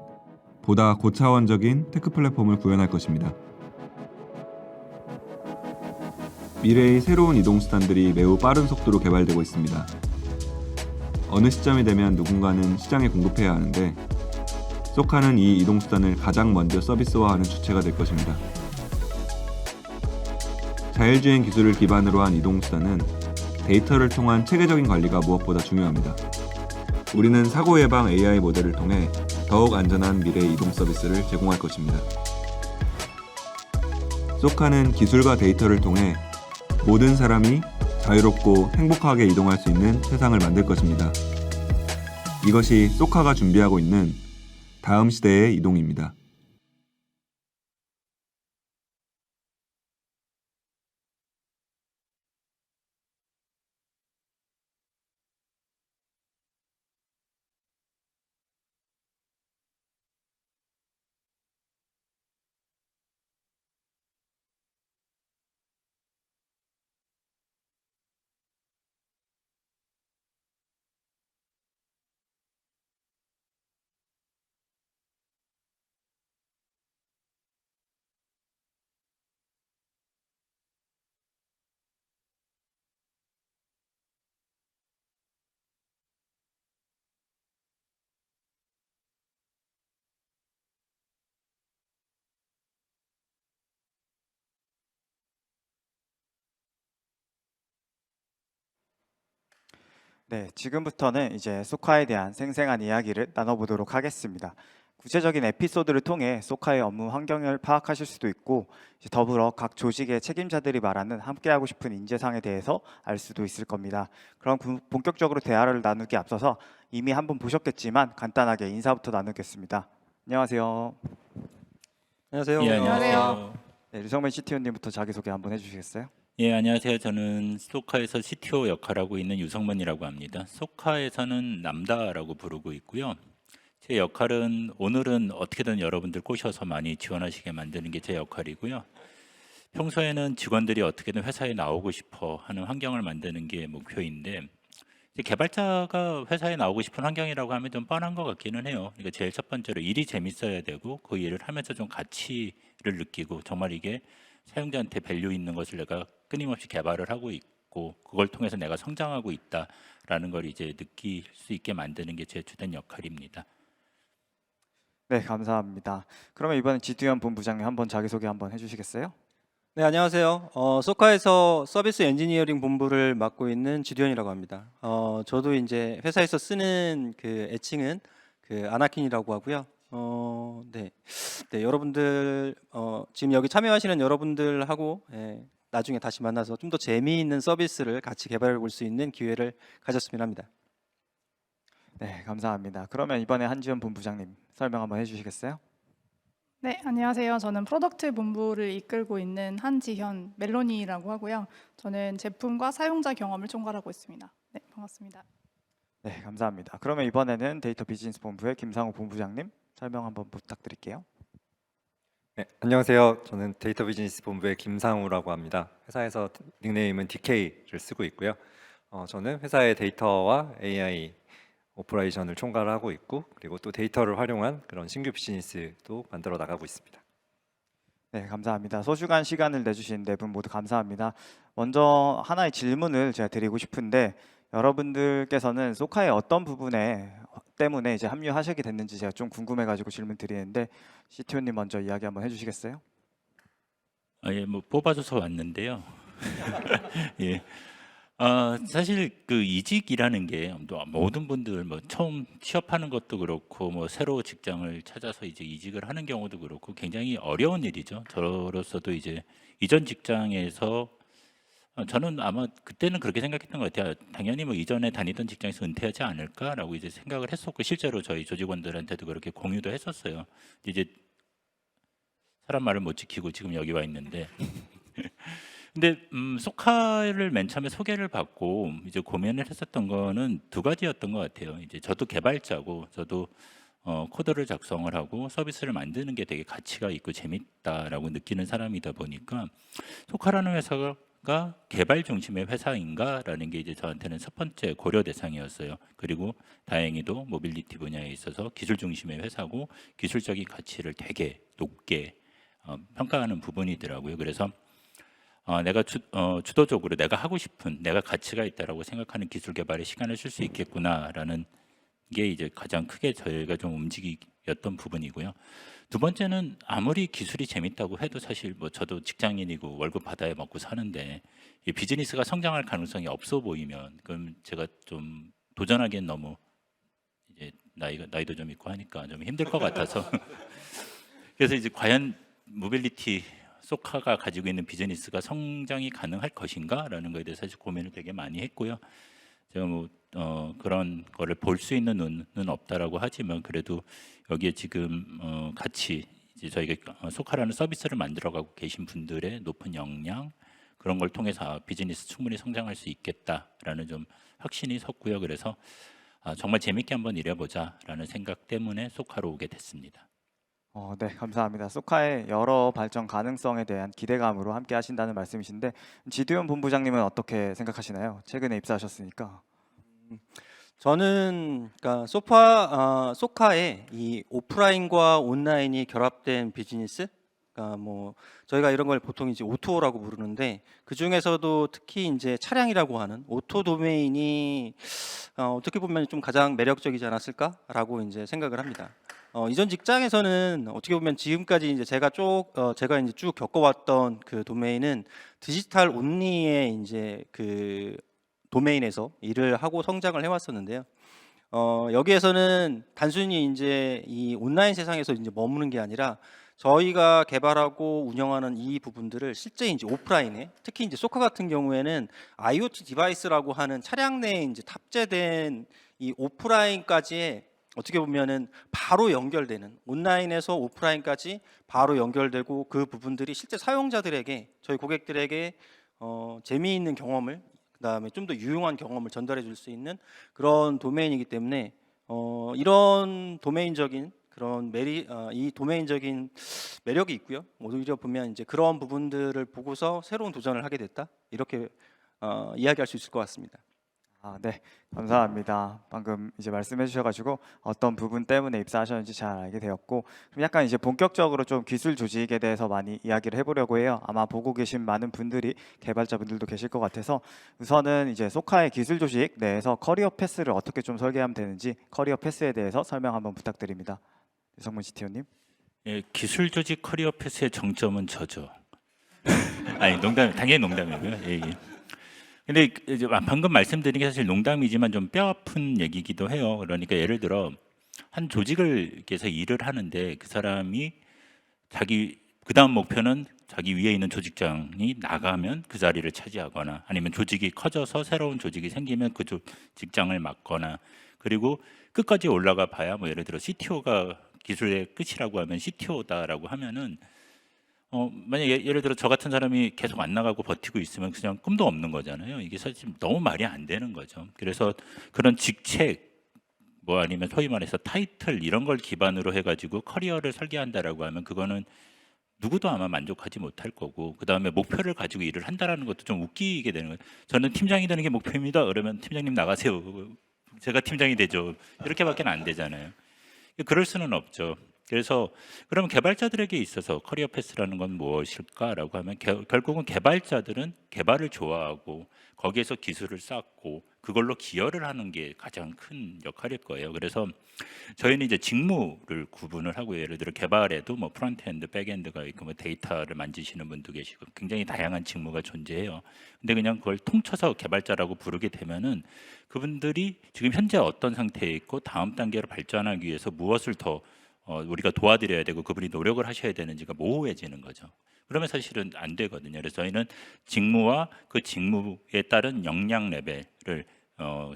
보다 고차원적인 테크 플랫폼을 구현할 것입니다. 미래의 새로운 이동수단들이 매우 빠른 속도로 개발되고 있습니다. 어느 시점이 되면 누군가는 시장에 공급해야 하는데 소카는 이 이동수단을 가장 먼저 서비스화하는 주체가 될 것입니다. 자율주행 기술을 기반으로 한 이동수단은 데이터를 통한 체계적인 관리가 무엇보다 중요합니다. 우리는 사고 예방 AI 모델을 통해 더욱 안전한 미래의 이동 서비스를 제공할 것입니다. 소카는 기술과 데이터를 통해 모든 사람이 자유롭고 행복하게 이동할 수 있는 세상을 만들 것입니다. 이것이 소카가 준비하고 있는 다음 시대의 이동입니다. 네, 지금부터는 이제 소카에 대한 생생한 이야기를 나눠보도록 하겠습니다. 구체적인 에피소드를 통해 소카의 업무 환경을 파악하실 수도 있고 이제 더불어 각 조직의 책임자들이 말하는 함께하고 싶은 인재상에 대해서 알 수도 있을 겁니다. 그럼 본격적으로 대화를 나누기 앞서서 이미 한번 보셨겠지만 간단하게 인사부터 나누겠습니다. 안녕하세요. 안녕하세요. 예, 안녕하세요. 네, 류성민 CTO님부터 자기소개 한번 해주시겠어요? 예, 안녕하세요. 저는 소카에서 CTO 역할하고 있는 유성문이라고 합니다. 소카에서는 남다라고 부르고 있고요. 제 역할은 오늘은 어떻게든 여러분들 꼬셔서 많이 지원하시게 만드는 게 제 역할이고요. 평소에는 직원들이 어떻게든 회사에 나오고 싶어 하는 환경을 만드는 게 목표인데 이제 개발자가 회사에 나오고 싶은 환경이라고 하면 좀 뻔한 것 같기는 해요. 그러니까 제일 첫 번째로 일이 재밌어야 되고 그 일을 하면서 좀 가치를 느끼고 정말 이게 사용자한테 밸류 있는 것을 내가 끊임없이 개발을 하고 갖고 그걸 통해서 내가 성장하고 있다라는 걸 이제 느낄 수 있게 만드는 게 제 주된 역할입니다. 네, 감사합니다. 그러면 이번엔 지두현 본부장님 한번 자기소개 한번 해주시겠어요? 네, 안녕하세요. 소카에서 서비스 엔지니어링 본부를 맡고 있는 지두현이라고 합니다. 저도 이제 회사에서 쓰는 그 애칭은 그 아나킨이라고 하고요. 네, 여러분들 지금 여기 참여하시는 여러분들하고 나중에 다시 만나서 좀 더 재미있는 서비스를 같이 개발해 볼 수 있는 기회를 가졌으면 합니다. 네, 감사합니다. 그러면 이번에 한지원 본부장님 설명 한번 해주시겠어요? 네, 안녕하세요. 저는 프로덕트 본부를 이끌고 있는 한지현 멜로니라고 하고요. 저는 제품과 사용자 경험을 총괄하고 있습니다. 네, 반갑습니다. 네, 감사합니다. 그러면 이번에는 데이터 비즈니스 본부의 김상우 본부장님 설명 한번 부탁드릴게요. 네, 안녕하세요. 저는 데이터 비즈니스 본부의 김상우라고 합니다. 회사에서 닉네임은 DK를 쓰고 있고요. 저는 회사의 데이터와 AI 오퍼레이션을 총괄하고 있고, 그리고 또 데이터를 활용한 그런 신규 비즈니스도 만들어 나가고 있습니다. 네, 감사합니다. 소중한 시간을 내주신 네 분 모두 감사합니다. 먼저 하나의 질문을 제가 드리고 싶은데 여러분들께서는 소카의 어떤 부분에 때문에 이제 합류하시게 됐는지 제가 좀 궁금해가지고 질문 드리는데 CTO님 먼저 이야기 한번 해주시겠어요? 예, 뭐 뽑아줘서 왔는데요. 예. 사실 그 이직이라는 게 모든 분들 뭐 처음 취업하는 것도 그렇고 뭐 새로 직장을 찾아서 이제 이직을 하는 경우도 그렇고 굉장히 어려운 일이죠. 저로서도 이제 이전 직장에서 저는 아마 그때는 그렇게 생각했던 것 같아요. 당연히 뭐 이전에 다니던 직장에서 은퇴하지 않을까라고 이제 생각을 했었고 실제로 저희 조직원들한테도 그렇게 공유도 했었어요. 이제 사람 말을 못 지키고 지금 여기 와 있는데 근데 소카를 맨 처음에 소개를 받고 이제 고민을 했었던 거는 두 가지였던 것 같아요. 이제 저도 개발자고 저도 코드를 작성을 하고 서비스를 만드는 게 되게 가치가 있고 재밌다라고 느끼는 사람이다 보니까 소카라는 회사가 개발 중심의 회사인가라는 게 이제 저한테는 첫 번째 고려 대상이었어요. 그리고 다행히도 모빌리티 분야에 있어서 기술 중심의 회사고 기술적인 가치를 되게 높게 평가하는 부분이더라고요. 그래서 내가 주도적으로 내가 하고 싶은 내가 가치가 있다라고 생각하는 기술 개발에 시간을 쓸 수 있겠구나라는 게 이제 가장 크게 저희가 좀 움직였던 부분이고요. 두 번째는 아무리 기술이 재밌다고 해도 사실 뭐 저도 직장인이고 월급 받아야 먹고 사는데 이 비즈니스가 성장할 가능성이 없어 보이면 그럼 제가 좀 도전하기엔 너무 이제 나이도 좀 있고 하니까 좀 힘들 것 같아서 그래서 이제 과연 모빌리티 소카가 가지고 있는 비즈니스가 성장이 가능할 것인가라는 거에 대해서 사실 고민을 되게 많이 했고요. 제가 뭐 그런 거를 볼 수 있는 눈은 없다라고 하지만 그래도 여기에 지금 같이 이제 저희가 소카라는 서비스를 만들어가고 계신 분들의 높은 역량 그런 걸 통해서 비즈니스 충분히 성장할 수 있겠다라는 좀 확신이 섰고요. 그래서 정말 재밌게 한번 일해보자라는 생각 때문에 소카로 오게 됐습니다. 네, 감사합니다. 소카의 여러 발전 가능성에 대한 기대감으로 함께 하신다는 말씀이신데 지두현 본부장님은 어떻게 생각하시나요? 최근에 입사하셨으니까. 저는 그러니까 소카의 이 오프라인과 온라인이 결합된 비즈니스, 그러니까 뭐 저희가 이런 걸 보통 이제 오토라고 부르는데 그 중에서도 특히 이제 차량이라고 하는 오토 도메인이 어떻게 보면 좀 가장 매력적이지 않았을까라고 이제 생각을 합니다. 이전 직장에서는 어떻게 보면 지금까지 이제 제가 이제 쭉 겪어왔던 그 도메인은 디지털 온리의 이제 그 도메인에서 일을 하고 성장을 해왔었는데요. 여기에서는 단순히 이제 이 온라인 세상에서 이제 머무는 게 아니라 저희가 개발하고 운영하는 이 부분들을 실제 이제 오프라인에 특히 이제 소카 같은 경우에는 IoT 디바이스라고 하는 차량 내에 이제 탑재된 이 오프라인까지의 어떻게 보면은 바로 연결되는 온라인에서 오프라인까지 바로 연결되고 그 부분들이 실제 사용자들에게 저희 고객들에게 재미있는 경험을 그다음에 좀 더 유용한 경험을 전달해 줄 수 있는 그런 도메인이기 때문에 이런 도메인적인 그런 이 도메인적인 매력이 있고요. 오히려 보면 이제 그런 부분들을 보고서 새로운 도전을 하게 됐다 이렇게 이야기할 수 있을 것 같습니다. 네, 감사합니다. 방금 이제 말씀해 주셔가지고 어떤 부분 때문에 입사하셨는지 잘 알게 되었고, 그럼 약간 이제 본격적으로 좀 기술 조직에 대해서 많이 이야기를 해보려고 해요. 아마 보고 계신 많은 분들이 개발자분들도 계실 것 같아서 우선은 이제 소카의 기술 조직 내에서 커리어 패스를 어떻게 좀 설계하면 되는지 커리어 패스에 대해서 설명 한번 부탁드립니다. 유성문 CTO님. 예, 기술 조직 커리어 패스의 정점은 저죠. 아니 농담, 당연히 농담이고요. 예, 예. 근데 이제 방금 말씀드린 게 사실 농담이지만 좀 뼈아픈 얘기기도 해요. 그러니까 예를 들어 한 조직을 위해서 일을 하는데 그 사람이 자기 그다음 목표는 자기 위에 있는 조직장이 나가면 그 자리를 차지하거나 아니면 조직이 커져서 새로운 조직이 생기면 그 직장을 맡거나 그리고 끝까지 올라가 봐야 뭐 예를 들어 CTO가 기술의 끝이라고 하면 CTO다라고 하면은 만약에 예를 들어 저 같은 사람이 계속 안 나가고 버티고 있으면 그냥 꿈도 없는 거잖아요. 이게 사실 너무 말이 안 되는 거죠. 그래서 그런 직책 뭐 아니면 소위 말해서 타이틀 이런 걸 기반으로 해가지고 커리어를 설계한다라고 하면 그거는 누구도 아마 만족하지 못할 거고 그 다음에 목표를 가지고 일을 한다라는 것도 좀 웃기게 되는 거예요. 저는 팀장이 되는 게 목표입니다. 그러면 팀장님 나가세요. 제가 팀장이 되죠. 이렇게밖에 안 되잖아요. 그럴 수는 없죠. 그래서 그러면 개발자들에게 있어서 커리어 패스라는 건 무엇일까라고 하면 결국은 개발자들은 개발을 좋아하고 거기에서 기술을 쌓고 그걸로 기여를 하는 게 가장 큰 역할일 거예요. 그래서 저희는 이제 직무를 구분을 하고 예를 들어 개발에도 뭐 프론트엔드, 백엔드가 있고 뭐 데이터를 만지시는 분도 계시고 굉장히 다양한 직무가 존재해요. 근데 그냥 그걸 통쳐서 개발자라고 부르게 되면은 그분들이 지금 현재 어떤 상태에 있고 다음 단계로 발전하기 위해서 무엇을 더 우리가 도와드려야 되고 그분이 노력을 하셔야 되는지가 모호해지는 거죠. 그러면 사실은 안 되거든요. 그래서 저희는 직무와 그 직무에 따른 역량 레벨을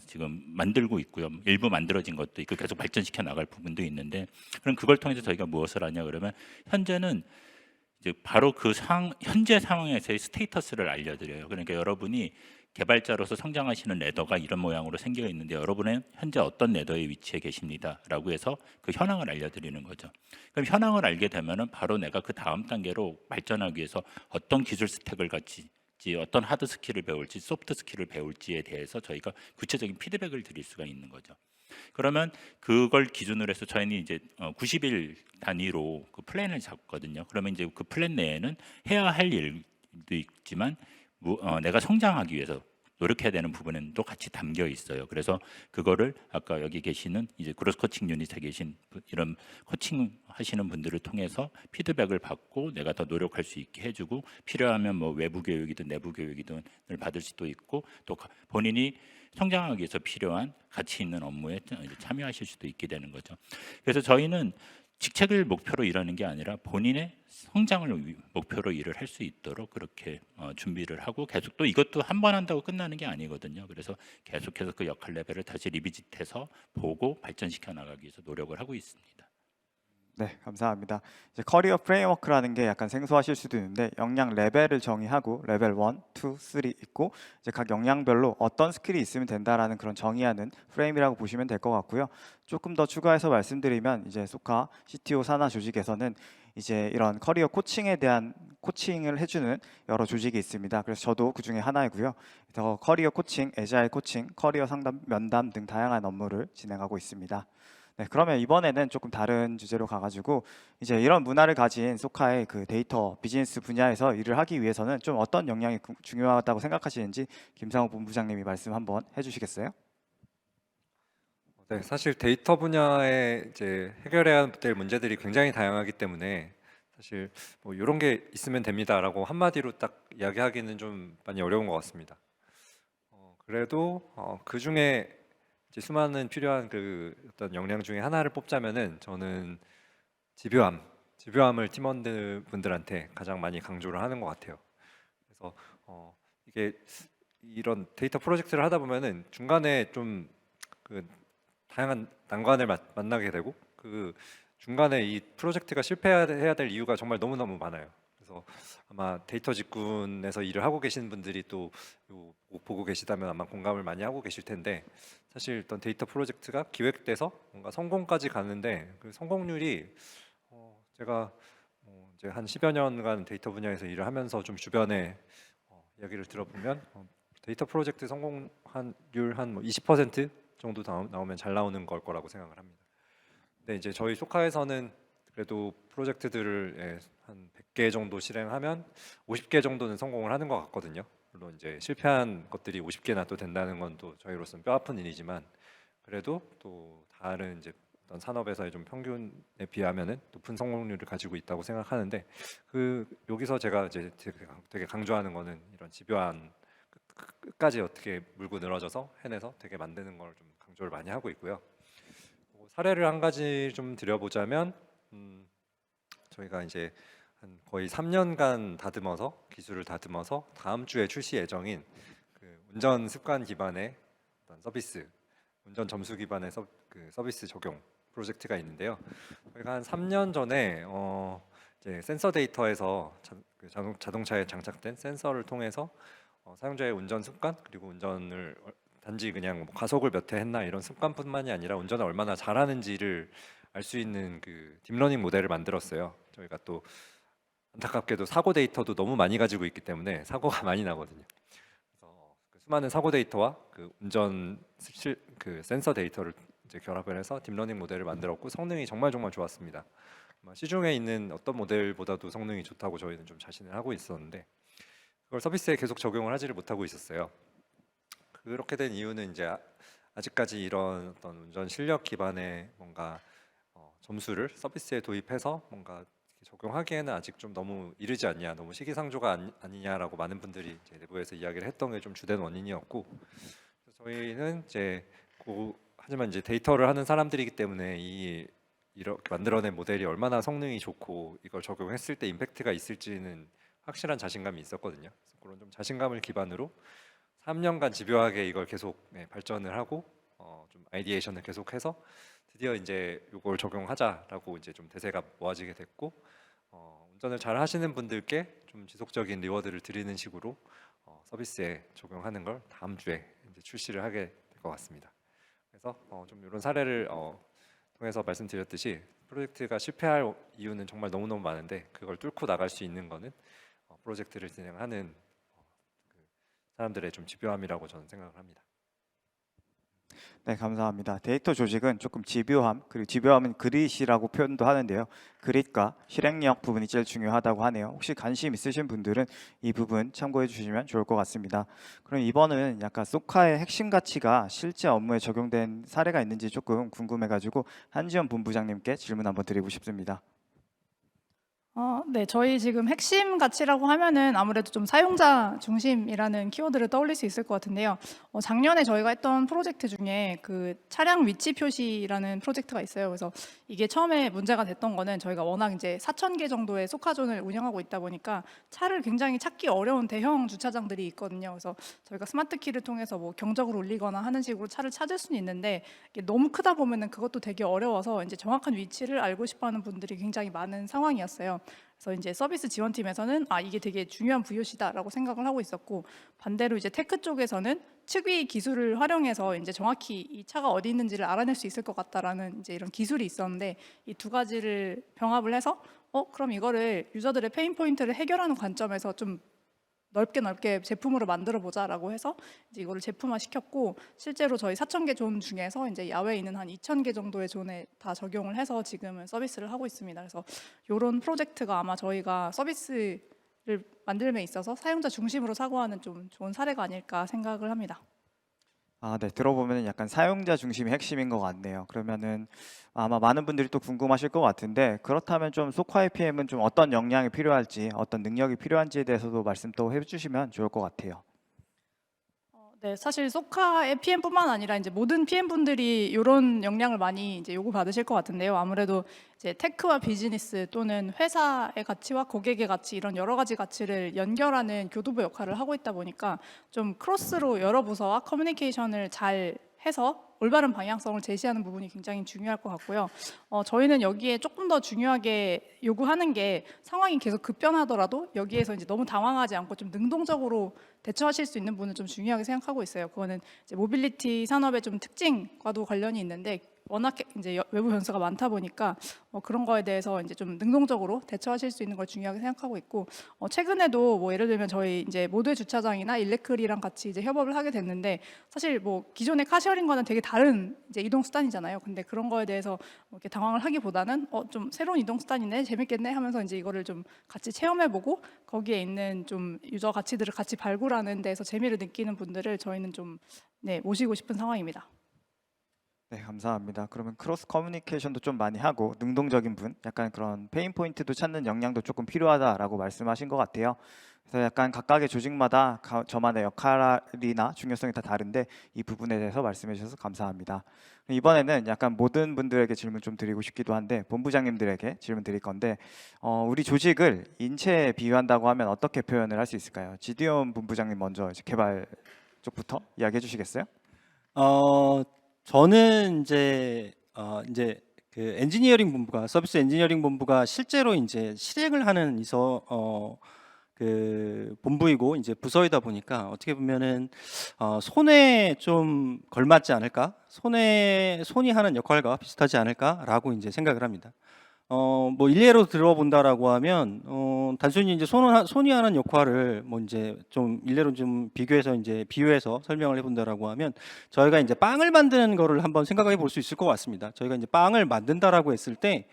지금 만들고 있고요. 일부 만들어진 것도 있고 계속 발전시켜 나갈 부분도 있는데 그럼 그걸 통해서 저희가 무엇을 하냐 그러면 현재는 이제 바로 그 현재 상황에서의 스테이터스를 알려드려요. 그러니까 여러분이 개발자로서 성장하시는 레더가 이런 모양으로 생겨 있는데 여러분은 현재 어떤 레더에 위치해 계십니다라고 해서 그 현황을 알려드리는 거죠. 그럼 현황을 알게 되면은 바로 내가 그 다음 단계로 발전하기 위해서 어떤 기술 스택을 같이 어떤 하드 스킬을 배울지 소프트 스킬을 배울지에 대해서 저희가 구체적인 피드백을 드릴 수가 있는 거죠. 그러면 그걸 기준으로 해서 저희는 이제 90일 단위로 그 플랜을 잡거든요. 그러면 이제 그 플랜 내에는 해야 할 일도 있지만 내가 성장하기 위해서 노력해야 되는 부분은 또 같이 담겨 있어요. 그래서 그거를 아까 여기 계시는 이제 그로스 코칭 유닛에 계신 이런 코칭 하시는 분들을 통해서 피드백을 받고 내가 더 노력할 수 있게 해주고 필요하면 뭐 외부 교육이든 내부 교육이든을 받을 수도 있고 또 본인이 성장하기 위해서 필요한 가치 있는 업무에 참여하실 수도 있게 되는 거죠. 그래서 저희는 직책을 목표로 일하는 게 아니라 본인의 성장을 목표로 일을 할 수 있도록 그렇게 준비를 하고 계속 또 이것도 한 번 한다고 끝나는 게 아니거든요. 그래서 계속해서 그 역할 레벨을 다시 리비짓해서 보고 발전시켜 나가기 위해서 노력을 하고 있습니다. 네, 감사합니다. 이제 커리어 프레임워크라는 게 약간 생소하실 수도 있는데 역량 레벨을 정의하고 레벨 1, 2, 3 있고 이제 각 역량별로 어떤 스킬이 있으면 된다라는 그런 정의하는 프레임이라고 보시면 될 것 같고요. 조금 더 추가해서 말씀드리면 이제 소카 CTO 산하 조직에서는 이제 이런 커리어 코칭에 대한 코칭을 해주는 여러 조직이 있습니다. 그래서 저도 그 중에 하나이고요. 더 커리어 코칭, 애자일 코칭, 커리어 상담, 면담 등 다양한 업무를 진행하고 있습니다. 네, 그러면 이번에는 조금 다른 주제로 가가지고 이제 이런 문화를 가진 소카의 그 데이터 비즈니스 분야에서 일을 하기 위해서는 좀 어떤 역량이 중요하다고 생각하시는지 김상욱 본부장님이 말씀 한번 해주시겠어요? 네, 사실 데이터 분야에 이제 해결해야 될 문제들이 굉장히 다양하기 때문에 사실 뭐 이런 게 있으면 됩니다라고 한마디로 딱 이야기하기는 좀 많이 어려운 것 같습니다. 그래도 그 중에 이제 수많은 필요한 그 어떤 역량 중에 하나를 뽑자면은 저는 집요함을 팀원들 분들한테 가장 많이 강조를 하는 것 같아요. 그래서 이게 이런 데이터 프로젝트를 하다 보면은 중간에 좀 그 다양한 난관을 만나게 되고 그 중간에 이 프로젝트가 실패해야 될 이유가 정말 너무너무 많아요. 그래서 아마 데이터 직군에서 일을 하고 계신 분들이 또 보고 계시다면 아마 공감을 많이 하고 계실 텐데 사실 어떤 데이터 프로젝트가 기획돼서 뭔가 성공까지 가는데 그 성공률이 제가 이제 한 10여 년간 데이터 분야에서 일을 하면서 좀 주변에 이야기를 들어보면 데이터 프로젝트 성공하는 성공률 한 20% 정도 나오면 잘 나오는 걸 거라고 생각을 합니다. 근데 이제 저희 소카에서는 그래도 프로젝트들을 한 100개 정도 실행하면 50개 정도는 성공을 하는 것 같거든요. 물론 이제 실패한 것들이 50개나 또 된다는 건 또 저희로서는 뼈아픈 일이지만 그래도 또 다른 이제 어떤 산업에서의 좀 평균에 비하면은 높은 성공률을 가지고 있다고 생각하는데 여기서 제가 이제 되게 강조하는 거는 이런 집요한 끝까지 어떻게 물고 늘어져서 해내서 되게 만드는 걸 좀 강조를 많이 하고 있고요. 사례를 한 가지 좀 드려보자면 저희가 이제 한 거의 3년간 기술을 다듬어서 다음 주에 출시 예정인 그 운전 습관 기반의 어떤 서비스, 운전 점수 기반의 서비스 적용 프로젝트가 있는데요. 저희가 한 3년 전에 이제 센서 데이터에서 자동차에 장착된 센서를 통해서 사용자의 운전 습관 그리고 운전을 단지 그냥 뭐 가속을 몇 회 했나 이런 습관뿐만이 아니라 운전을 얼마나 잘하는지를 알 수 있는 그 딥러닝 모델을 만들었어요. 저희가 또 안타깝게도 사고 데이터도 너무 많이 가지고 있기 때문에 사고가 많이 나거든요. 그래서 그 수많은 사고 데이터와 그 그 센서 데이터를 이제 결합을 해서 딥러닝 모델을 만들었고 성능이 정말 좋았습니다. 시중에 있는 어떤 모델보다도 성능이 좋다고 저희는 좀 자신을 하고 있었는데 그걸 서비스에 계속 적용을 하지를 못하고 있었어요. 그렇게 된 이유는 이제 아직까지 이런 어떤 운전 실력 기반의 뭔가 점수를 서비스에 도입해서 뭔가 적용하기에는 아직 좀 너무 이르지 않냐, 너무 시기상조가 아니냐라고 많은 분들이 이제 내부에서 이야기를 했던 게 좀 주된 원인이었고, 그래서 저희는 이제 하지만 이제 데이터를 하는 사람들이기 때문에 이렇게 만들어낸 모델이 얼마나 성능이 좋고 이걸 적용했을 때 임팩트가 있을지는 확실한 자신감이 있었거든요. 그래서 그런 좀 자신감을 기반으로 3년간 집요하게 이걸 계속 발전을 하고 좀 아이디에이션을 계속해서 드디어 이제 이걸 적용하자라고 이제 좀 대세가 모아지게 됐고 운전을 잘 하시는 분들께 좀 지속적인 리워드를 드리는 식으로 서비스에 적용하는 걸 다음 주에 이제 출시를 하게 될 것 같습니다. 그래서 좀 이런 사례를 통해서 말씀드렸듯이 프로젝트가 실패할 이유는 정말 너무너무 많은데 그걸 뚫고 나갈 수 있는 거는 프로젝트를 진행하는 사람들의 좀 집요함이라고 저는 생각을 합니다. 네, 감사합니다. 데이터 조직은 조금 집요함, 그리고 집요함은 그릿이라고 표현도 하는데요. 그릿과 실행력 부분이 제일 중요하다고 하네요. 혹시 관심 있으신 분들은 이 부분 참고해 주시면 좋을 것 같습니다. 그럼 이번은 약간 소카의 핵심 가치가 실제 업무에 적용된 사례가 있는지 조금 궁금해가지고 한지연 본부장님께 질문 한번 드리고 싶습니다. 네, 저희 지금 핵심 가치라고 하면은 아무래도 좀 사용자 중심이라는 키워드를 떠올릴 수 있을 것 같은데요. 작년에 저희가 했던 프로젝트 중에 그 차량 위치 표시라는 프로젝트가 있어요. 그래서 이게 처음에 문제가 됐던 거는 저희가 워낙 이제 4,000개 정도의 소카존을 운영하고 있다 보니까 차를 굉장히 찾기 어려운 대형 주차장들이 있거든요. 그래서 저희가 스마트 키를 통해서 뭐 경적을 울리거나 하는 식으로 차를 찾을 수는 있는데 이게 너무 크다 보면은 그것도 되게 어려워서 이제 정확한 위치를 알고 싶어하는 분들이 굉장히 많은 상황이었어요. 그래서 이제 서비스 지원팀에서는 이게 되게 중요한 VOC다라고 생각을 하고 있었고, 반대로 이제 테크 쪽에서는 측위 기술을 활용해서 이제 정확히 이 차가 어디 있는지를 알아낼 수 있을 것 같다라는 이제 이런 기술이 있었는데 이 두 가지를 병합을 해서 그럼 이거를 유저들의 페인 포인트를 해결하는 관점에서 좀 넓게 제품으로 만들어 보자라고 해서 이제 이거를 제품화 시켰고, 실제로 저희 4,000개 존 중에서 이제 야외에 있는 한 2,000개 정도의 존에 다 적용을 해서 지금은 서비스를 하고 있습니다. 그래서 이런 프로젝트가 아마 저희가 서비스를 만들면 있어서 사용자 중심으로 사고하는 좀 좋은 사례가 아닐까 생각을 합니다. 네, 들어보면 약간 사용자 중심이 핵심인 것 같네요. 그러면은 아마 많은 분들이 또 궁금하실 것 같은데, 그렇다면 좀 소카 APM은 좀 어떤 역량이 필요할지, 어떤 능력이 필요한지에 대해서도 말씀 또 해주시면 좋을 것 같아요. 네, 사실 소카의 PM뿐만 아니라 이제 모든 PM 분들이 이런 역량을 많이 이제 요구받으실 것 같은데요. 아무래도 이제 테크와 비즈니스 또는 회사의 가치와 고객의 가치 이런 여러 가지 가치를 연결하는 교두보 역할을 하고 있다 보니까 좀 크로스로 여러 부서와 커뮤니케이션을 잘 해서 올바른 방향성을 제시하는 부분이 굉장히 중요할 것 같고요. 저희는 여기에 조금 더 중요하게 요구하는 게 상황이 계속 급변하더라도 여기에서 이제 너무 당황하지 않고 좀 능동적으로 대처하실 수 있는 부분을 좀 중요하게 생각하고 있어요. 그거는 이제 모빌리티 산업의 좀 특징과도 관련이 있는데 워낙 이제 외부 변수가 많다 보니까 그런 거에 대해서 이제 좀 능동적으로 대처하실 수 있는 걸 중요하게 생각하고 있고 최근에도 뭐 예를 들면 저희 이제 모두의 주차장이나 일레크리랑 같이 이제 협업을 하게 됐는데 사실 뭐 기존의 카시어링과는 되게 다른 이제 이동 수단이잖아요. 근데 그런 거에 대해서 이렇게 당황을 하기보다는 좀 새로운 이동 수단이네 재밌겠네 하면서 이제 이거를 좀 같이 체험해보고 거기에 있는 좀 유저 가치들을 같이 발굴하는 데서 재미를 느끼는 분들을 저희는 좀 모시고 싶은 상황입니다. 네, 감사합니다. 그러면 크로스 커뮤니케이션도 좀 많이 하고 능동적인 분, 약간 그런 페인 포인트도 찾는 역량도 조금 필요하다라고 말씀하신 것 같아요. 그래서 약간 각각의 조직마다 저만의 역할이나 중요성이 다 다른데 이 부분에 대해서 말씀해 주셔서 감사합니다. 이번에는 약간 모든 분들에게 질문 좀 드리고 싶기도 한데 본부장님들에게 질문 드릴 건데 우리 조직을 인체에 비유한다고 하면 어떻게 표현을 할 수 있을까요? 지디온 본부장님 먼저 이제 개발 쪽부터 이야기해 주시겠어요? 저는 이제 그 엔지니어링 본부가 서비스 엔지니어링 본부가 실제로 이제 실행을 하는 그 본부이고 이제 부서이다 보니까 어떻게 보면은 손에 좀 걸맞지 않을까? 손이 하는 역할과 비슷하지 않을까라고 이제 생각을 합니다. 뭐 일례로 들어본다라고 하면 단순히 이제 손이 하는 역할을 뭐 이제 좀 일례로 좀 비유해서 설명을 해본다라고 하면 저희가 이제 빵을 만드는 거를 한번 생각해 볼 수 있을 것 같습니다. 저희가 이제 빵을 만든다라고 했을 때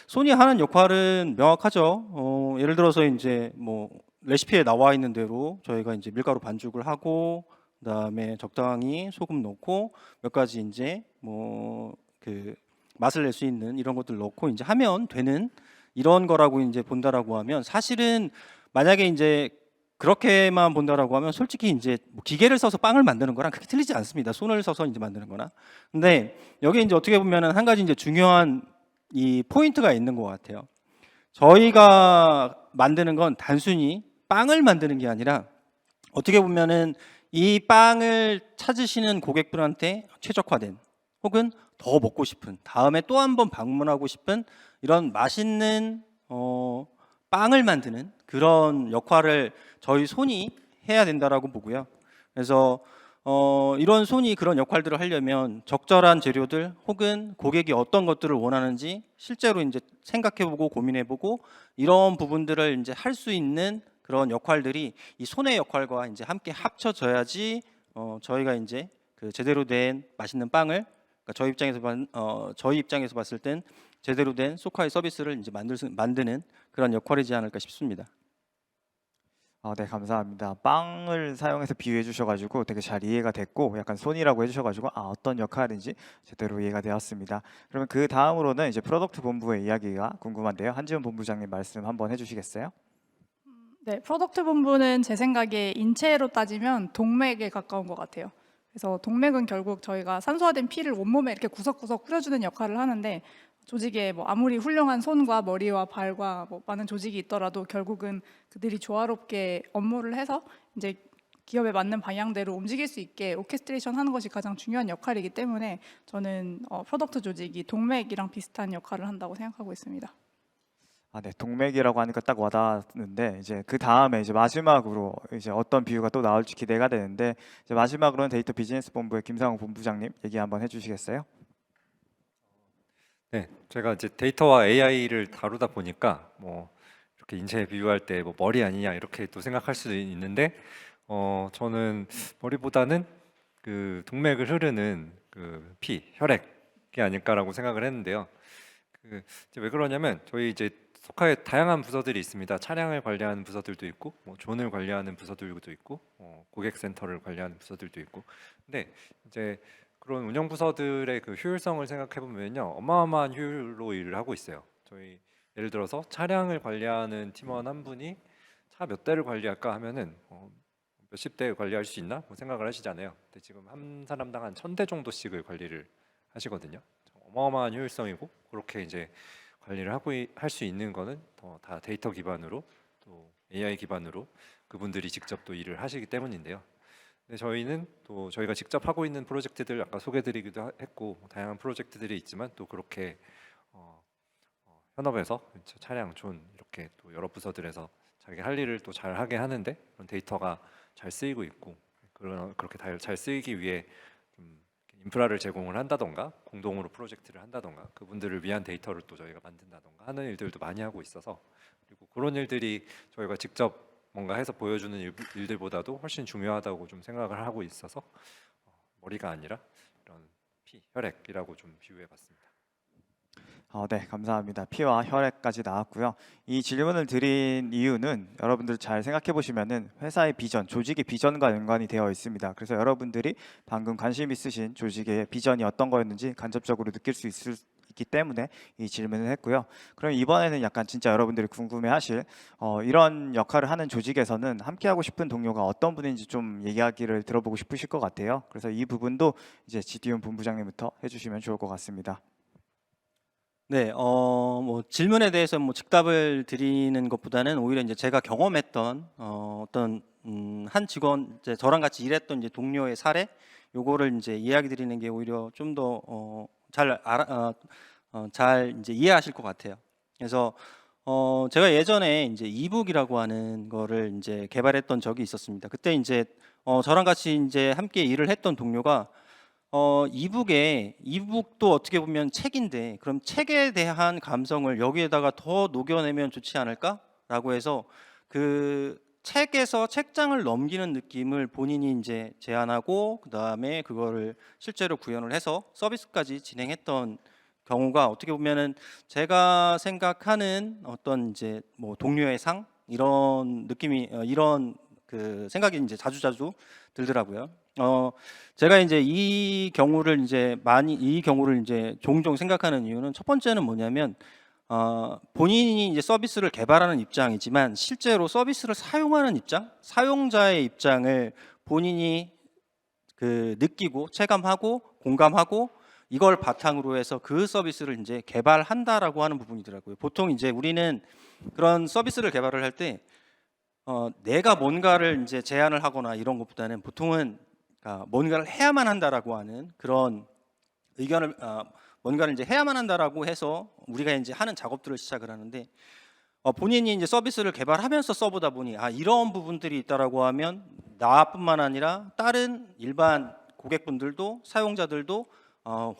손이 하는 역할은 명확하죠. 예를 들어서 이제 뭐 레시피에 나와 있는 대로 저희가 이제 밀가루 반죽을 하고 그다음에 적당히 소금 넣고 몇 가지 이제 뭐 그 맛을 낼 수 있는 이런 것들 넣고 이제 하면 되는 이런 거라고 이제 본다라고 하면 사실은 만약에 이제 그렇게만 본다라고 하면 솔직히 이제 뭐 기계를 써서 빵을 만드는 거랑 그렇게 틀리지 않습니다. 손을 써서 이제 만드는 거나. 근데 여기 이제 어떻게 보면은 한 가지 이제 중요한 이 포인트가 있는 것 같아요. 저희가 만드는 건 단순히 빵을 만드는 게 아니라 어떻게 보면은 이 빵을 찾으시는 고객분한테 최적화된 혹은 더 먹고 싶은 다음에 또 한 번 방문하고 싶은 이런 맛있는 빵을 만드는 그런 역할을 저희 손이 해야 된다라고 보고요. 그래서 이런 손이 그런 역할들을 하려면 적절한 재료들 혹은 고객이 어떤 것들을 원하는지 실제로 이제 생각해보고 고민해보고 이런 부분들을 이제 할 수 있는 그런 역할들이 이 손의 역할과 이제 함께 합쳐져야지 저희가 이제 그 제대로 된 맛있는 빵을 그러니까 저희 입장에서 봤을 땐 제대로 된 소카의 서비스를 이제 만드는 그런 역할이지 않을까 싶습니다. 네, 감사합니다. 빵을 사용해서 비유해 주셔가지고 되게 잘 이해가 됐고 약간 손이라고 해주셔가지고 어떤 역할인지 제대로 이해가 되었습니다. 그러면 그 다음으로는 이제 프로덕트 본부의 이야기가 궁금한데요. 한지원 본부장님 말씀 한번 해주시겠어요? 네, 프로덕트 본부는 제 생각에 인체로 따지면 동맥에 가까운 것 같아요. 그래서 동맥은 결국 저희가 산소화된 피를 온몸에 이렇게 구석구석 뿌려주는 역할을 하는데 조직에 뭐 아무리 훌륭한 손과 머리와 발과 뭐 많은 조직이 있더라도 결국은 그들이 조화롭게 업무를 해서 이제 기업에 맞는 방향대로 움직일 수 있게 오케스트레이션 하는 것이 가장 중요한 역할이기 때문에 저는 프로덕트 조직이 동맥이랑 비슷한 역할을 한다고 생각하고 있습니다. 네, 동맥이라고 하니까 딱 와닿는데 이제 그 다음에 이제 마지막으로 이제 어떤 비유가 또 나올지 기대가 되는데 이제 마지막으로는 데이터 비즈니스 본부의 김상욱 본부장님 얘기 한번 해주시겠어요? 네, 제가 이제 데이터와 AI를 다루다 보니까 뭐 이렇게 인체에 비유할 때 뭐 머리 아니냐 이렇게 또 생각할 수도 있는데 저는 머리보다는 그 동맥을 흐르는 그 혈액이 아닐까라고 생각을 했는데요. 이제 왜 그러냐면 저희 이제 소카에 다양한 부서들이 있습니다. 차량을 관리하는 부서들도 있고, 뭐 존을 관리하는 부서들도 있고, 고객 센터를 관리하는 부서들도 있고. 근데 이제 그런 운영 부서들의 그 효율성을 생각해 보면요, 어마어마한 효율로 일을 하고 있어요. 저희 예를 들어서 차량을 관리하는 팀원 한 분이 차 몇 대를 관리할까 하면은 몇십 대 관리할 수 있나? 뭐 생각을 하시잖아요. 근데 지금 한 사람당 한 1000대 정도씩을 관리를 하시거든요. 어마어마한 효율성이고 그렇게 이제 관리를 할 수 있는 거는 다 데이터 기반으로 또 AI 기반으로 그분들이 직접 또 일을 하시기 때문인데요. 근데 저희는 또 저희가 직접 하고 있는 프로젝트들 아까 소개드리기도 했고 다양한 프로젝트들이 있지만 또 그렇게 현업에서 차량, 존 이렇게 또 여러 부서들에서 자기 할 일을 또 잘 하게 하는데 그런 데이터가 잘 쓰이고 있고 그렇게 잘 쓰이기 위해 좀 인프라를 제공을 한다던가 공동으로 프로젝트를 한다던가 그분들을 위한 데이터를 또 저희가 만든다던가 하는 일들도 많이 하고 있어서, 그리고 그런 일들이 저희가 직접 뭔가 해서 보여주는 일들보다도 훨씬 중요하다고 좀 생각을 하고 있어서 머리가 아니라 이런 피, 혈액이라고 좀 비유해봤습니다. 네, 감사합니다. 피와 혈액까지 나왔고요. 이 질문을 드린 이유는 여러분들 잘 생각해 보시면은 회사의 비전, 조직의 비전과 연관이 되어 있습니다. 그래서 여러분들이 방금 관심 있으신 조직의 비전이 어떤 거였는지 간접적으로 느낄 수 있기 때문에 이 질문을 했고요. 그럼 이번에는 약간 진짜 여러분들이 궁금해하실 이런 역할을 하는 조직에서는 함께하고 싶은 동료가 어떤 분인지 좀 얘기하기를 들어보고 싶으실 것 같아요. 그래서 이 부분도 이제 지디움 본부장님부터 해주시면 좋을 것 같습니다. 네, 뭐 질문에 대해서 뭐 즉답을 드리는 것보다는 오히려 이제 제가 경험했던 어떤 한 직원, 이제 저랑 같이 일했던 이제 동료의 사례, 요거를 이제 이야기 드리는 게 오히려 좀 더 잘 이제 이해하실 것 같아요. 그래서 제가 예전에 이제 이북이라고 하는 거를 이제 개발했던 적이 있었습니다. 그때 이제 저랑 같이 이제 함께 일을 했던 동료가 이북도 어떻게 보면 책인데 그럼 책에 대한 감성을 여기에다가 더 녹여내면 좋지 않을까라고 해서 그 책에서 책장을 넘기는 느낌을 본인이 이제 제안하고 그다음에 그거를 실제로 구현을 해서 서비스까지 진행했던 경우가 어떻게 보면은 제가 생각하는 어떤 이제 뭐 동료의 상 이런 느낌이 이런 그 생각이 이제 자주자주 들더라고요. 제가 이제 이 경우를 이제 종종 생각하는 이유는 첫 번째는 뭐냐면 본인이 이제 서비스를 개발하는 입장이지만 실제로 서비스를 사용하는 입장, 사용자의 입장을 본인이 그 느끼고 체감하고 공감하고 이걸 바탕으로 해서 그 서비스를 이제 개발한다라고 하는 부분이더라고요. 보통 이제 우리는 그런 서비스를 개발을 할 때 내가 뭔가를 이제 제안을 하거나 이런 것보다는 보통은 뭔가를 해야만 한다라고 하는 그런 의견을 뭔가를 이제 해야만 한다라고 해서 우리가 이제 하는 작업들을 시작을 하는데 본인이 이제 서비스를 개발하면서 써보다 보니 이런 부분들이 있다라고 하면 나뿐만 아니라 다른 일반 고객분들도 사용자들도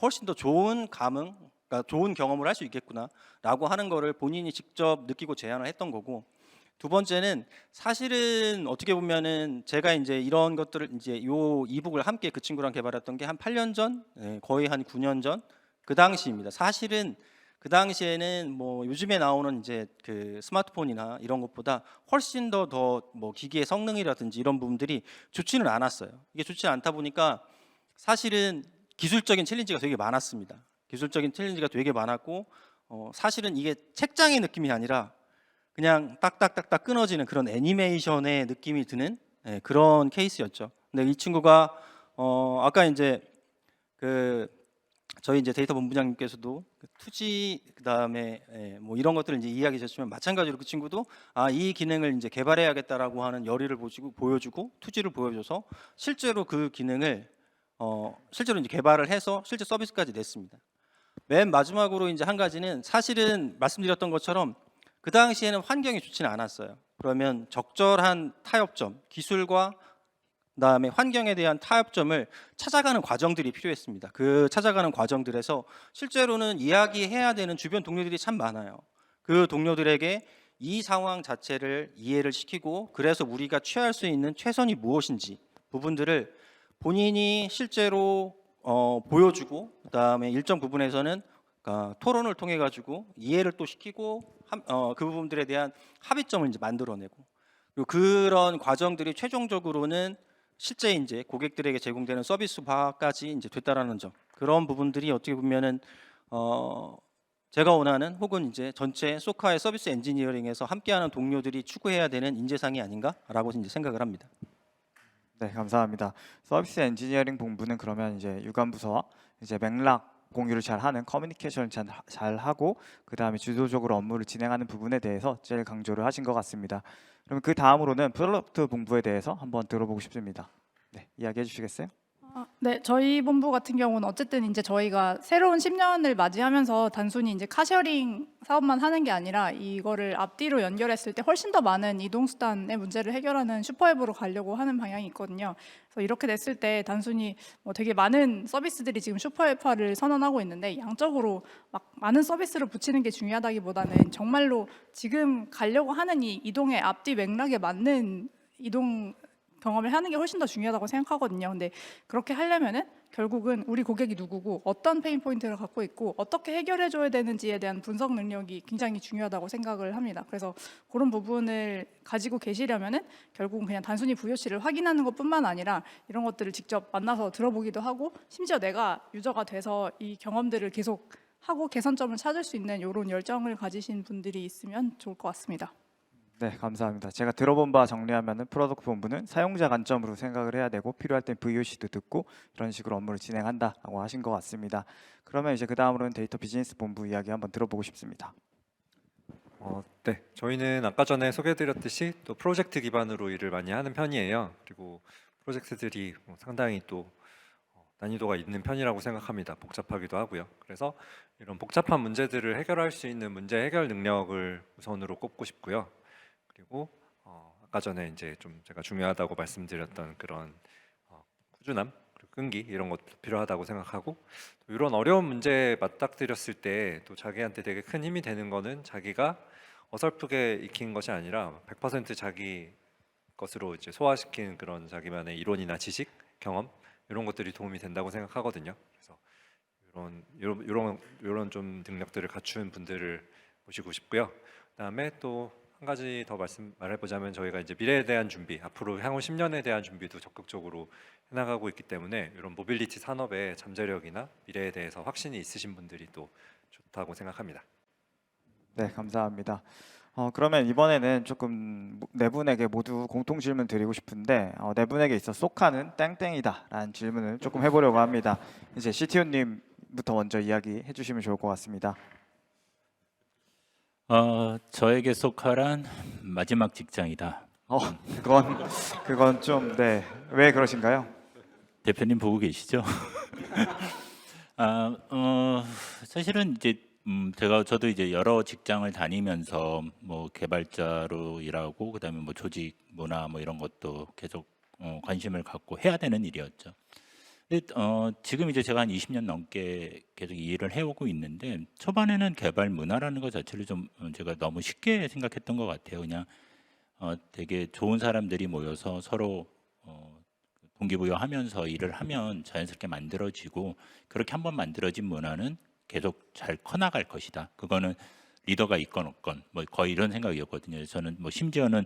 훨씬 더 좋은 감흥, 그러니까 좋은 경험을 할 수 있겠구나라고 하는 거를 본인이 직접 느끼고 제안을 했던 거고, 두 번째는 사실은 어떻게 보면은 제가 이제 이런 것들을 이제 요 이북을 함께 그 친구랑 개발했던 게 한 8년 전, 거의 한 9년 전 그 당시입니다. 사실은 그 당시에는 뭐 요즘에 나오는 이제 그 스마트폰이나 이런 것보다 훨씬 더 뭐 기기의 성능이라든지 이런 부분들이 좋지는 않았어요. 이게 좋지 않다 보니까 사실은 기술적인 챌린지가 되게 많았습니다. 기술적인 챌린지가 되게 많았고 사실은 이게 책장의 느낌이 아니라 그냥 딱딱딱딱 끊어지는 그런 애니메이션의 느낌이 드는 그런 케이스였죠. 근데 이 친구가 아까 이제 그 저희 이제 데이터 본부장님께서도 투지 그다음에 뭐 이런 것들을 이제 이야기해 주셨지만 마찬가지로 그 친구도 이 기능을 이제 개발해야겠다라고 하는 열의를 보여주고 투지를 보여줘서 실제로 그 기능을 실제로 이제 개발을 해서 실제 서비스까지 냈습니다. 맨 마지막으로 이제 한 가지는 사실은 말씀드렸던 것처럼 그 당시에는 환경이 좋지는 않았어요. 그러면 적절한 타협점, 기술과 그다음에 환경에 대한 타협점을 찾아가는 과정들이 필요했습니다. 그 찾아가는 과정들에서 실제로는 이야기해야 되는 주변 동료들이 참 많아요. 그 동료들에게 이 상황 자체를 이해를 시키고 그래서 우리가 취할 수 있는 최선이 무엇인지 부분들을 본인이 실제로 보여주고 그다음에 일정 부분에서는 토론을 통해 가지고 이해를 또 시키고 그 부분들에 대한 합의점을 이제 만들어내고 그리고 그런 과정들이 최종적으로는 실제 이제 고객들에게 제공되는 서비스화까지 이제 됐다라는 점, 그런 부분들이 어떻게 보면은 제가 원하는 혹은 이제 전체 소카의 서비스 엔지니어링에서 함께하는 동료들이 추구해야 되는 인재상이 아닌가라고 이제 생각을 합니다. 네, 감사합니다. 서비스 엔지니어링 본부는 그러면 이제 유관부서와 이제 맥락 공유를 잘하는 커뮤니케이션을 잘하고 그 다음에 주도적으로 업무를 진행하는 부분에 대해서 제일 강조를 하신 것 같습니다. 그럼 그 다음으로는 프로덕트 본부에 대해서 한번 들어보고 싶습니다. 네, 이야기해 주시겠어요? 네, 저희 본부 같은 경우는 어쨌든 이제 저희가 새로운 10년을 맞이하면서 단순히 이제 카셔링 사업만 하는 게 아니라 이거를 앞뒤로 연결했을 때 훨씬 더 많은 이동수단의 문제를 해결하는 슈퍼앱으로 가려고 하는 방향이 있거든요. 그래서 이렇게 됐을 때 단순히 뭐 되게 많은 서비스들이 지금 슈퍼앱화를 선언하고 있는데 양적으로 막 많은 서비스를 붙이는 게 중요하다기보다는 정말로 지금 가려고 하는 이 이동의 앞뒤 맥락에 맞는 이동 경험을 하는 게 훨씬 더 중요하다고 생각하거든요. 근데 그렇게 하려면은 결국은 우리 고객이 누구고 어떤 페인 포인트를 갖고 있고 어떻게 해결해 줘야 되는지에 대한 분석 능력이 굉장히 중요하다고 생각을 합니다. 그래서 그런 부분을 가지고 계시려면은 결국은 그냥 단순히 VOC를 확인하는 것뿐만 아니라 이런 것들을 직접 만나서 들어보기도 하고 심지어 내가 유저가 돼서 이 경험들을 계속 하고 개선점을 찾을 수 있는 이런 열정을 가지신 분들이 있으면 좋을 것 같습니다. 네, 감사합니다. 제가 들어본 바 정리하면은 프로덕트 본부는 사용자 관점으로 생각을 해야 되고 필요할 땐 VOC도 듣고 이런 식으로 업무를 진행한다라고 하신 것 같습니다. 그러면 이제 그 다음으로는 데이터 비즈니스 본부 이야기 한번 들어보고 싶습니다. 네, 저희는 아까 전에 소개해드렸듯이 또 프로젝트 기반으로 일을 많이 하는 편이에요. 그리고 프로젝트들이 상당히 또 난이도가 있는 편이라고 생각합니다. 복잡하기도 하고요. 그래서 이런 복잡한 문제들을 해결할 수 있는 문제 해결 능력을 우선으로 꼽고 싶고요. 그리고 아까 전에 이제 좀 제가 중요하다고 말씀드렸던 그런 꾸준함, 그리고 끈기 이런 것도 필요하다고 생각하고 또 이런 어려운 문제에 맞닥뜨렸을 때 또 자기한테 되게 큰 힘이 되는 거는 자기가 어설프게 익힌 것이 아니라 100% 자기 것으로 이제 소화시킨 그런 자기만의 이론이나 지식, 경험 이런 것들이 도움이 된다고 생각하거든요. 그래서 이런 좀 능력들을 갖춘 분들을 모시고 싶고요. 그다음에 또 한 가지 더 말해보자면 저희가 이제 미래에 대한 준비, 앞으로 향후 10년에 대한 준비도 적극적으로 해나가고 있기 때문에 이런 모빌리티 산업의 잠재력이나 미래에 대해서 확신이 있으신 분들이 또 좋다고 생각합니다. 네, 감사합니다. 그러면 이번에는 조금 네 분에게 모두 공통 질문 드리고 싶은데 네 분에게 있어 소카는 땡땡이다라는 질문을 조금 해보려고 합니다. 이제 CTO님부터 먼저 이야기해 주시면 좋을 것 같습니다. 저에게 소카란 마지막 직장이다. 그건 좀 네, 왜 그러신가요? 대표님 보고 계시죠? 사실은 이제 저도 이제 여러 직장을 다니면서 뭐 개발자로 일하고 그다음에 뭐 조직 문화 뭐 이런 것도 계속 관심을 갖고 해야 되는 일이었죠. 근데 지금 이제 제가 한 20년 넘게 계속 이 일을 해오고 있는데 초반에는 개발 문화라는 것 자체를 좀 제가 너무 쉽게 생각했던 것 같아요. 그냥 되게 좋은 사람들이 모여서 서로 동기부여하면서 일을 하면 자연스럽게 만들어지고 그렇게 한번 만들어진 문화는 계속 잘 커나갈 것이다. 그거는 리더가 있건 없건 뭐 거의 이런 생각이었거든요. 저는 뭐 심지어는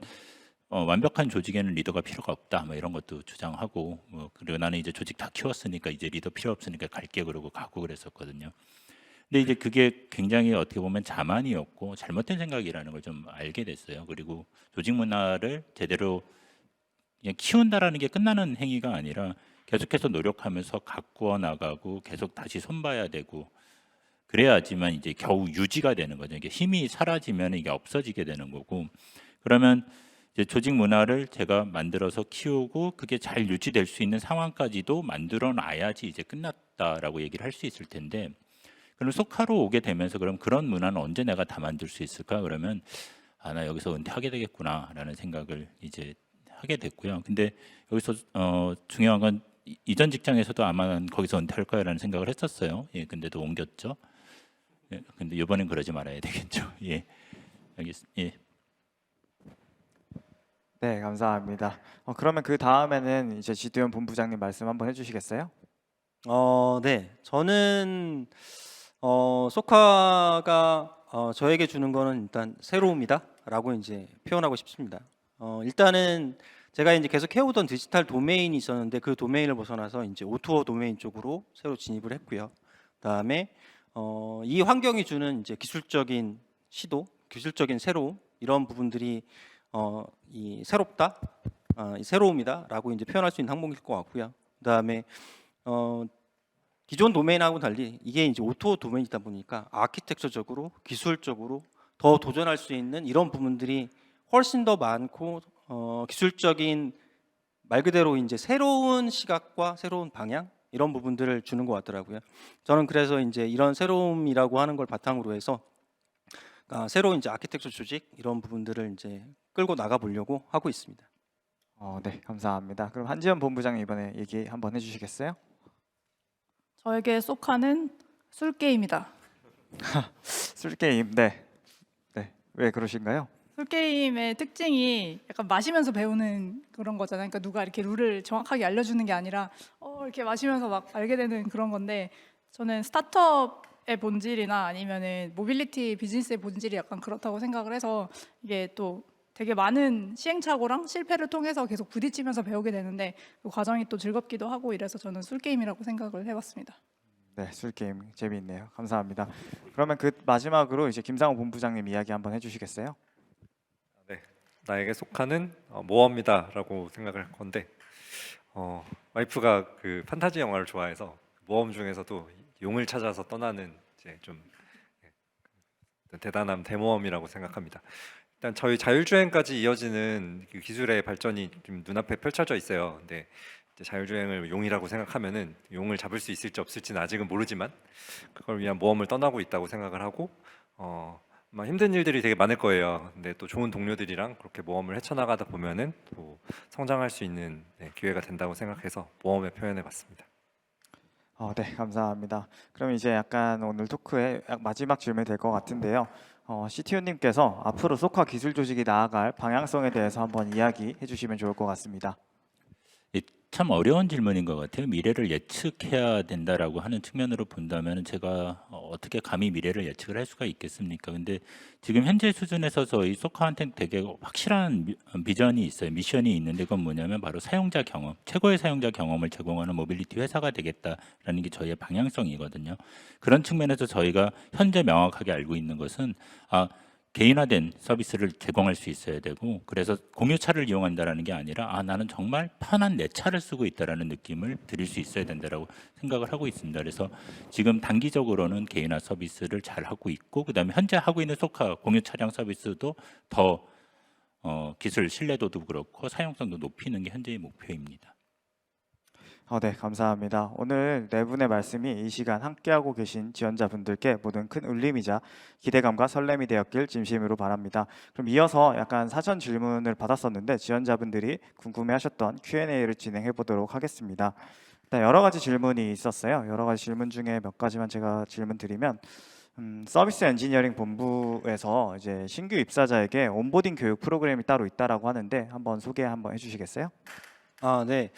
완벽한 조직에는 리더가 필요가 없다. 뭐 이런 것도 주장하고 그리고 나는 이제 조직 다 키웠으니까 이제 리더 필요 없으니까 갈게 그러고 가고 그랬었거든요. 근데 이제 그게 굉장히 어떻게 보면 자만이었고 잘못된 생각이라는 걸 좀 알게 됐어요. 그리고 조직 문화를 제대로 그냥 키운다라는 게 끝나는 행위가 아니라 계속해서 노력하면서 가꾸어 나가고 계속 다시 손봐야 되고 그래야지만 이제 겨우 유지가 되는 거죠. 이게 힘이 사라지면 이게 없어지게 되는 거고 그러면 이제 조직 문화를 제가 만들어서 키우고 그게 잘 유지될 수 있는 상황까지도 만들어 놔야지 이제 끝났다라고 얘기를 할 수 있을 텐데 그럼 소카로 오게 되면서 그럼 그런 문화는 언제 내가 다 만들 수 있을까? 그러면 나 여기서 은퇴하게 되겠구나라는 생각을 이제 하게 됐고요. 근데 여기서 중요한 건 이전 직장에서도 아마 난 거기서 은퇴할 거야라는 생각을 했었어요. 예, 근데도 옮겼죠. 예, 근데 이번엔 그러지 말아야 되겠죠. 예, 알겠습니다. 예. 네, 감사합니다. 그러면 그 다음에는 이제 지도현 본부장님 말씀 한번 해주시겠어요? 네, 저는 소카가 저에게 주는 거는 일단 새로움이다라고 이제 표현하고 싶습니다. 일단은 제가 이제 계속 해오던 디지털 도메인이 있었는데 그 도메인을 벗어나서 이제 오토어 도메인 쪽으로 새로 진입을 했고요. 그다음에 이 환경이 주는 이제 기술적인 시도, 기술적인 새로움 이런 부분들이 이 새롭다, 이 새로움이다라고 이제 표현할 수 있는 항목일 것 같고요. 그다음에 기존 도메인하고 달리 이게 이제 오토 도메인이다 보니까 아키텍처적으로 기술적으로 더 도전할 수 있는 이런 부분들이 훨씬 더 많고 기술적인 말 그대로 이제 새로운 시각과 새로운 방향 이런 부분들을 주는 것 같더라고요. 저는 그래서 이제 이런 새로움이라고 하는 걸 바탕으로 해서 새로운 이제 아키텍처 조직 이런 부분들을 이제 끌고 나가 보려고 하고 있습니다. 네, 감사합니다. 그럼 한지연 본부장님 이번에 얘기 한번 해주시겠어요? 저에게 소카는 술 게임이다. 술 게임, 네, 네, 왜 그러신가요? 술 게임의 특징이 약간 마시면서 배우는 그런 거잖아요. 그러니까 누가 이렇게 룰을 정확하게 알려주는 게 아니라 이렇게 마시면서 막 알게 되는 그런 건데, 저는 스타트업의 본질이나 아니면은 모빌리티 비즈니스의 본질이 약간 그렇다고 생각을 해서, 이게 또 되게 많은 시행착오랑 실패를 통해서 계속 부딪히면서 배우게 되는데 그 과정이 또 즐겁기도 하고 이래서 저는 술 게임이라고 생각을 해봤습니다. 네, 술 게임 재미있네요. 감사합니다. 그러면 그 마지막으로 이제 김상호 본부장님 이야기 한번 해주시겠어요? 네, 나에게 속하는 모험이다라고 생각을 할 건데 와이프가 그 판타지 영화를 좋아해서 모험 중에서도 용을 찾아서 떠나는 이제 좀 대단한 대모험이라고 생각합니다. 일단 저희 자율주행까지 이어지는 그 기술의 발전이 좀 눈앞에 펼쳐져 있어요. 근데 이제 자율주행을 용이라고 생각하면은 용을 잡을 수 있을지 없을지는 아직은 모르지만 그걸 위한 모험을 떠나고 있다고 생각을 하고 아마 힘든 일들이 되게 많을 거예요. 근데 또 좋은 동료들이랑 그렇게 모험을 헤쳐나가다 보면은 또 성장할 수 있는 기회가 된다고 생각해서 모험에 표현해봤습니다. 네, 감사합니다. 그럼 이제 약간 오늘 토크의 마지막 질문이 될 것 같은데요. CTO님께서 앞으로 소카 기술 조직이 나아갈 방향성에 대해서 한번 이야기해 주시면 좋을 것 같습니다. 참 어려운 질문인 것 같아요. 미래를 예측해야 된다라고 하는 측면으로 본다면 제가 어떻게 감히 미래를 예측을 할 수가 있겠습니까? 근데 지금 현재 수준에서 저희 소카한테는 되게 확실한 비전이 있어요. 미션이 있는데 그건 뭐냐면 바로 사용자 경험, 최고의 사용자 경험을 제공하는 모빌리티 회사가 되겠다라는 게 저희의 방향성이거든요. 그런 측면에서 저희가 현재 명확하게 알고 있는 것은 개인화된 서비스를 제공할 수 있어야 되고, 그래서 공유차를 이용한다라는 게 아니라 나는 정말 편한 내 차를 쓰고 있다라는 느낌을 드릴 수 있어야 된다라고 생각을 하고 있습니다. 그래서 지금 단기적으로는 개인화 서비스를 잘 하고 있고, 그다음에 현재 하고 있는 소카 공유 차량 서비스도 더 기술 신뢰도도 그렇고 사용성도 높이는 게 현재의 목표입니다. 네, 감사합니다. 오늘 네 분의 말씀이 이 시간 함께하고 계신 지원자분들께 모든 큰 울림이자 기대감과 설렘이 되었길 진심으로 바랍니다. 그럼 이어서 약간 사전 질문을 받았었는데 지원자분들이 궁금해하셨던 Q&A를 진행해 보도록 하겠습니다. 일단 여러 가지 질문이 있었어요. 여러 가지 질문 중에 몇 가지만 제가 질문 드리면, 서비스 엔지니어링 본부에서 이제 신규 입사자에게 온보딩 교육 프로그램이 따로 있다라고 하는데 한번 소개 한번 해주시겠어요? 네.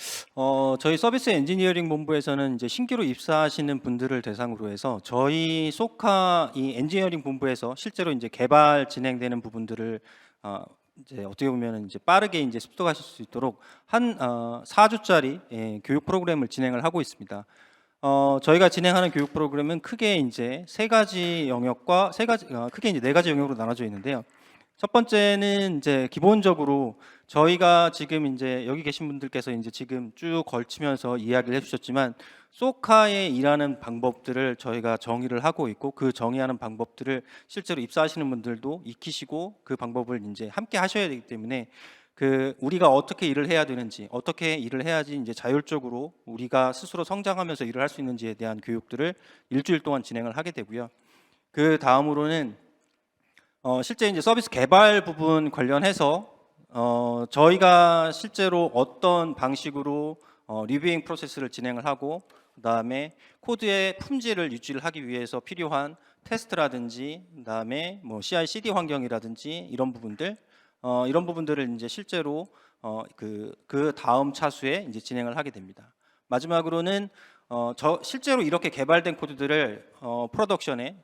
저희 서비스 엔지니어링 본부에서는 이제 신규로 입사하시는 분들을 대상으로 해서 저희 소카 이 엔지니어링 본부에서 실제로 이제 개발 진행되는 부분들을 이제 어떻게 보면 이제 빠르게 이제 습득하실 수 있도록 한 4주짜리 교육 프로그램을 진행을 하고 있습니다. 저희가 진행하는 교육 프로그램은 크게 이제 크게 이제 네 가지 영역으로 나눠져 있는데요. 첫 번째는 이제 기본적으로 저희가 지금 이제 여기 계신 분들께서 이제 지금 쭉 걸치면서 이야기를 해주셨지만 소카에 일하는 방법들을 저희가 정의를 하고 있고, 그 정의하는 방법들을 실제로 입사하시는 분들도 익히시고 그 방법을 이제 함께 하셔야 되기 때문에 우리가 어떻게 일을 해야 되는지, 어떻게 일을 해야지 이제 자율적으로 우리가 스스로 성장하면서 일을 할 수 있는지에 대한 교육들을 일주일 동안 진행을 하게 되고요. 그 다음으로는 실제 이제 서비스 개발 부분 관련해서 저희가 실제로 어떤 방식으로 리뷰잉 프로세스를 진행을 하고, 그다음에 코드의 품질을 유지를 하기 위해서 필요한 테스트라든지, 그다음에 뭐 CI/CD 환경이라든지 이런 부분들을 이제 실제로 그 다음 차수에 이제 진행을 하게 됩니다. 마지막으로는 실제로 이렇게 개발된 코드들을 프로덕션에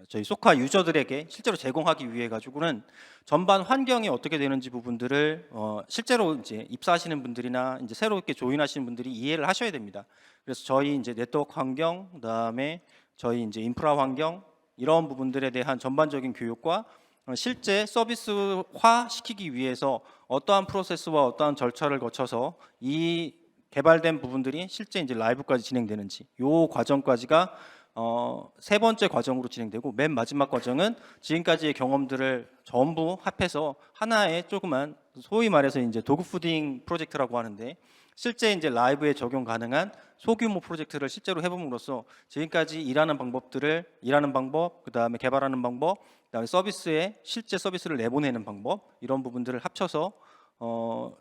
저희 소카 유저들에게 실제로 제공하기 위해 가지고는 전반 환경이 어떻게 되는지 부분들을 실제로 이제 입사하시는 분들이나 이제 새롭게 조인하시는 분들이 이해를 하셔야 됩니다. 그래서 저희 이제 네트워크 환경, 그다음에 저희 이제 인프라 환경, 이런 부분들에 대한 전반적인 교육과 실제 서비스화 시키기 위해서 어떠한 프로세스와 어떠한 절차를 거쳐서 이 개발된 부분들이 실제 이제 라이브까지 진행되는지, 요 과정까지가 세 번째 과정으로 진행되고 맨 마지막 과정은 지금까지의 경험들을 전부 합해서 하나의 조그만 소위 말해서 이제 도구 푸딩 프로젝트라고 하는데 실제 이제 라이브에 적용 가능한 소규모 프로젝트를 실제로 해봄으로써 지금까지 일하는 방법, 그다음에 개발하는 방법, 그다음에 서비스에 실제 서비스를 내보내는 방법 이런 부분들을 합쳐서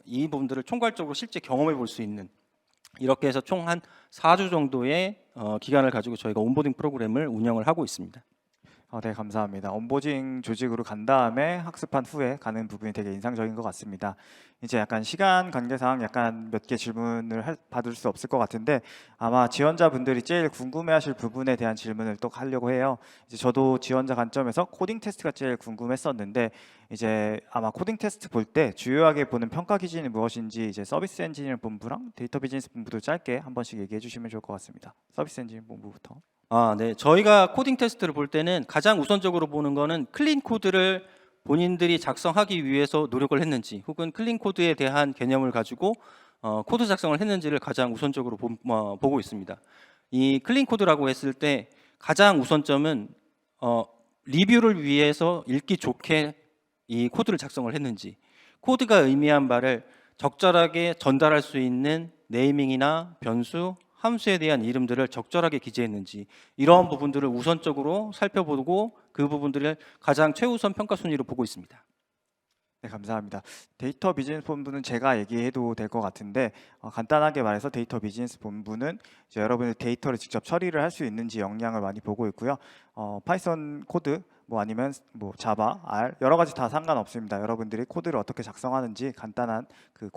이 부분들을 총괄적으로 실제 경험해 볼 수 있는 이렇게 해서 총 한 4주 정도의 기간을 가지고 저희가 온보딩 프로그램을 운영을 하고 있습니다. 네, 감사합니다. 온보딩 조직으로 간 다음에 학습한 후에 가는 부분이 되게 인상적인 것 같습니다. 이제 약간 시간 관계상 약간 몇 개 질문을 받을 수 없을 것 같은데 아마 지원자분들이 제일 궁금해하실 부분에 대한 질문을 또 하려고 해요. 이제 저도 지원자 관점에서 코딩 테스트가 제일 궁금했었는데 이제 아마 코딩 테스트 볼 때 주요하게 보는 평가 기준이 무엇인지 이제 서비스 엔지니어링 본부랑 데이터 비즈니스 본부도 짧게 한 번씩 얘기해 주시면 좋을 것 같습니다. 서비스 엔지니어링 본부부터. 네. 저희가 코딩 테스트를 볼 때는 가장 우선적으로 보는 거는 클린 코드를 본인들이 작성하기 위해서 노력을 했는지 혹은 클린 코드에 대한 개념을 가지고 코드 작성을 했는지를 가장 우선적으로 보고 있습니다. 이 클린 코드라고 했을 때 가장 우선점은 리뷰를 위해서 읽기 좋게 이 코드를 작성을 했는지 코드가 의미한 바를 적절하게 전달할 수 있는 네이밍이나 변수, 함수에 대한 이름들을 적절하게 기재했는지 이러한 부분들을 우선적으로 살펴보고 그 부분들을 가장 최우선 평가 순위로 보고 있습니다. 네, 감사합니다. 데이터 비즈니스 본부는 제가 얘기해도 될 것 같은데 간단하게 말해서 데이터 비즈니스 본부는 이제 여러분의 데이터를 직접 처리를 할 수 있는지 역량을 많이 보고 있고요. 파이썬 코드 뭐 아니면 뭐 자바, R 여러 가지 다 상관없습니다. 여러분들이 코드를 어떻게 작성하는지 간단한 그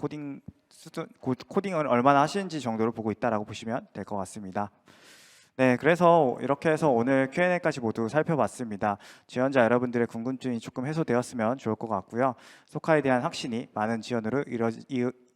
코딩을 얼마나 하시는지 정도를 보고 있다라고 보시면 될 것 같습니다. 네, 그래서 이렇게 해서 오늘 Q&A까지 모두 살펴봤습니다. 지원자 여러분들의 궁금증이 조금 해소되었으면 좋을 것 같고요. 소카에 대한 확신이 많은 지원으로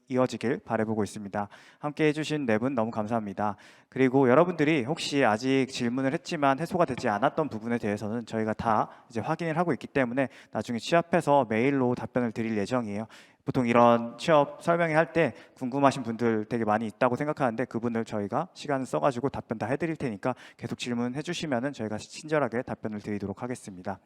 이어지길 바라보고 있습니다. 함께 해주신 네 분 너무 감사합니다. 그리고 여러분들이 혹시 아직 질문을 했지만 해소가 되지 않았던 부분에 대해서는 저희가 다 이제 확인을 하고 있기 때문에 나중에 취합해서 메일로 답변을 드릴 예정이에요. 보통 이런 취업 설명회 할 때 궁금하신 분들 되게 많이 있다고 생각하는데 그분들 저희가 시간을 써가지고 답변 다 해드릴 테니까 계속 질문해 주시면은 저희가 친절하게 답변을 드리도록 하겠습니다.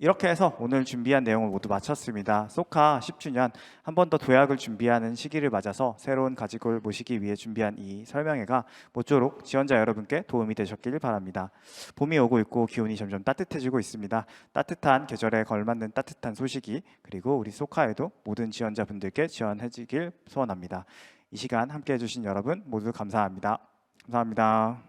이렇게 해서 오늘 준비한 내용을 모두 마쳤습니다. 소카 10주년 한 번 더 도약을 준비하는 시기를 맞아서 새로운 가족을 모시기 위해 준비한 이 설명회가 모쪼록 지원자 여러분께 도움이 되셨길 바랍니다. 봄이 오고 있고 기온이 점점 따뜻해지고 있습니다. 따뜻한 계절에 걸맞는 따뜻한 소식이 그리고 우리 소카에도 모든 지원자분들께 지원해지길 소원합니다. 이 시간 함께 해주신 여러분 모두 감사합니다. 감사합니다.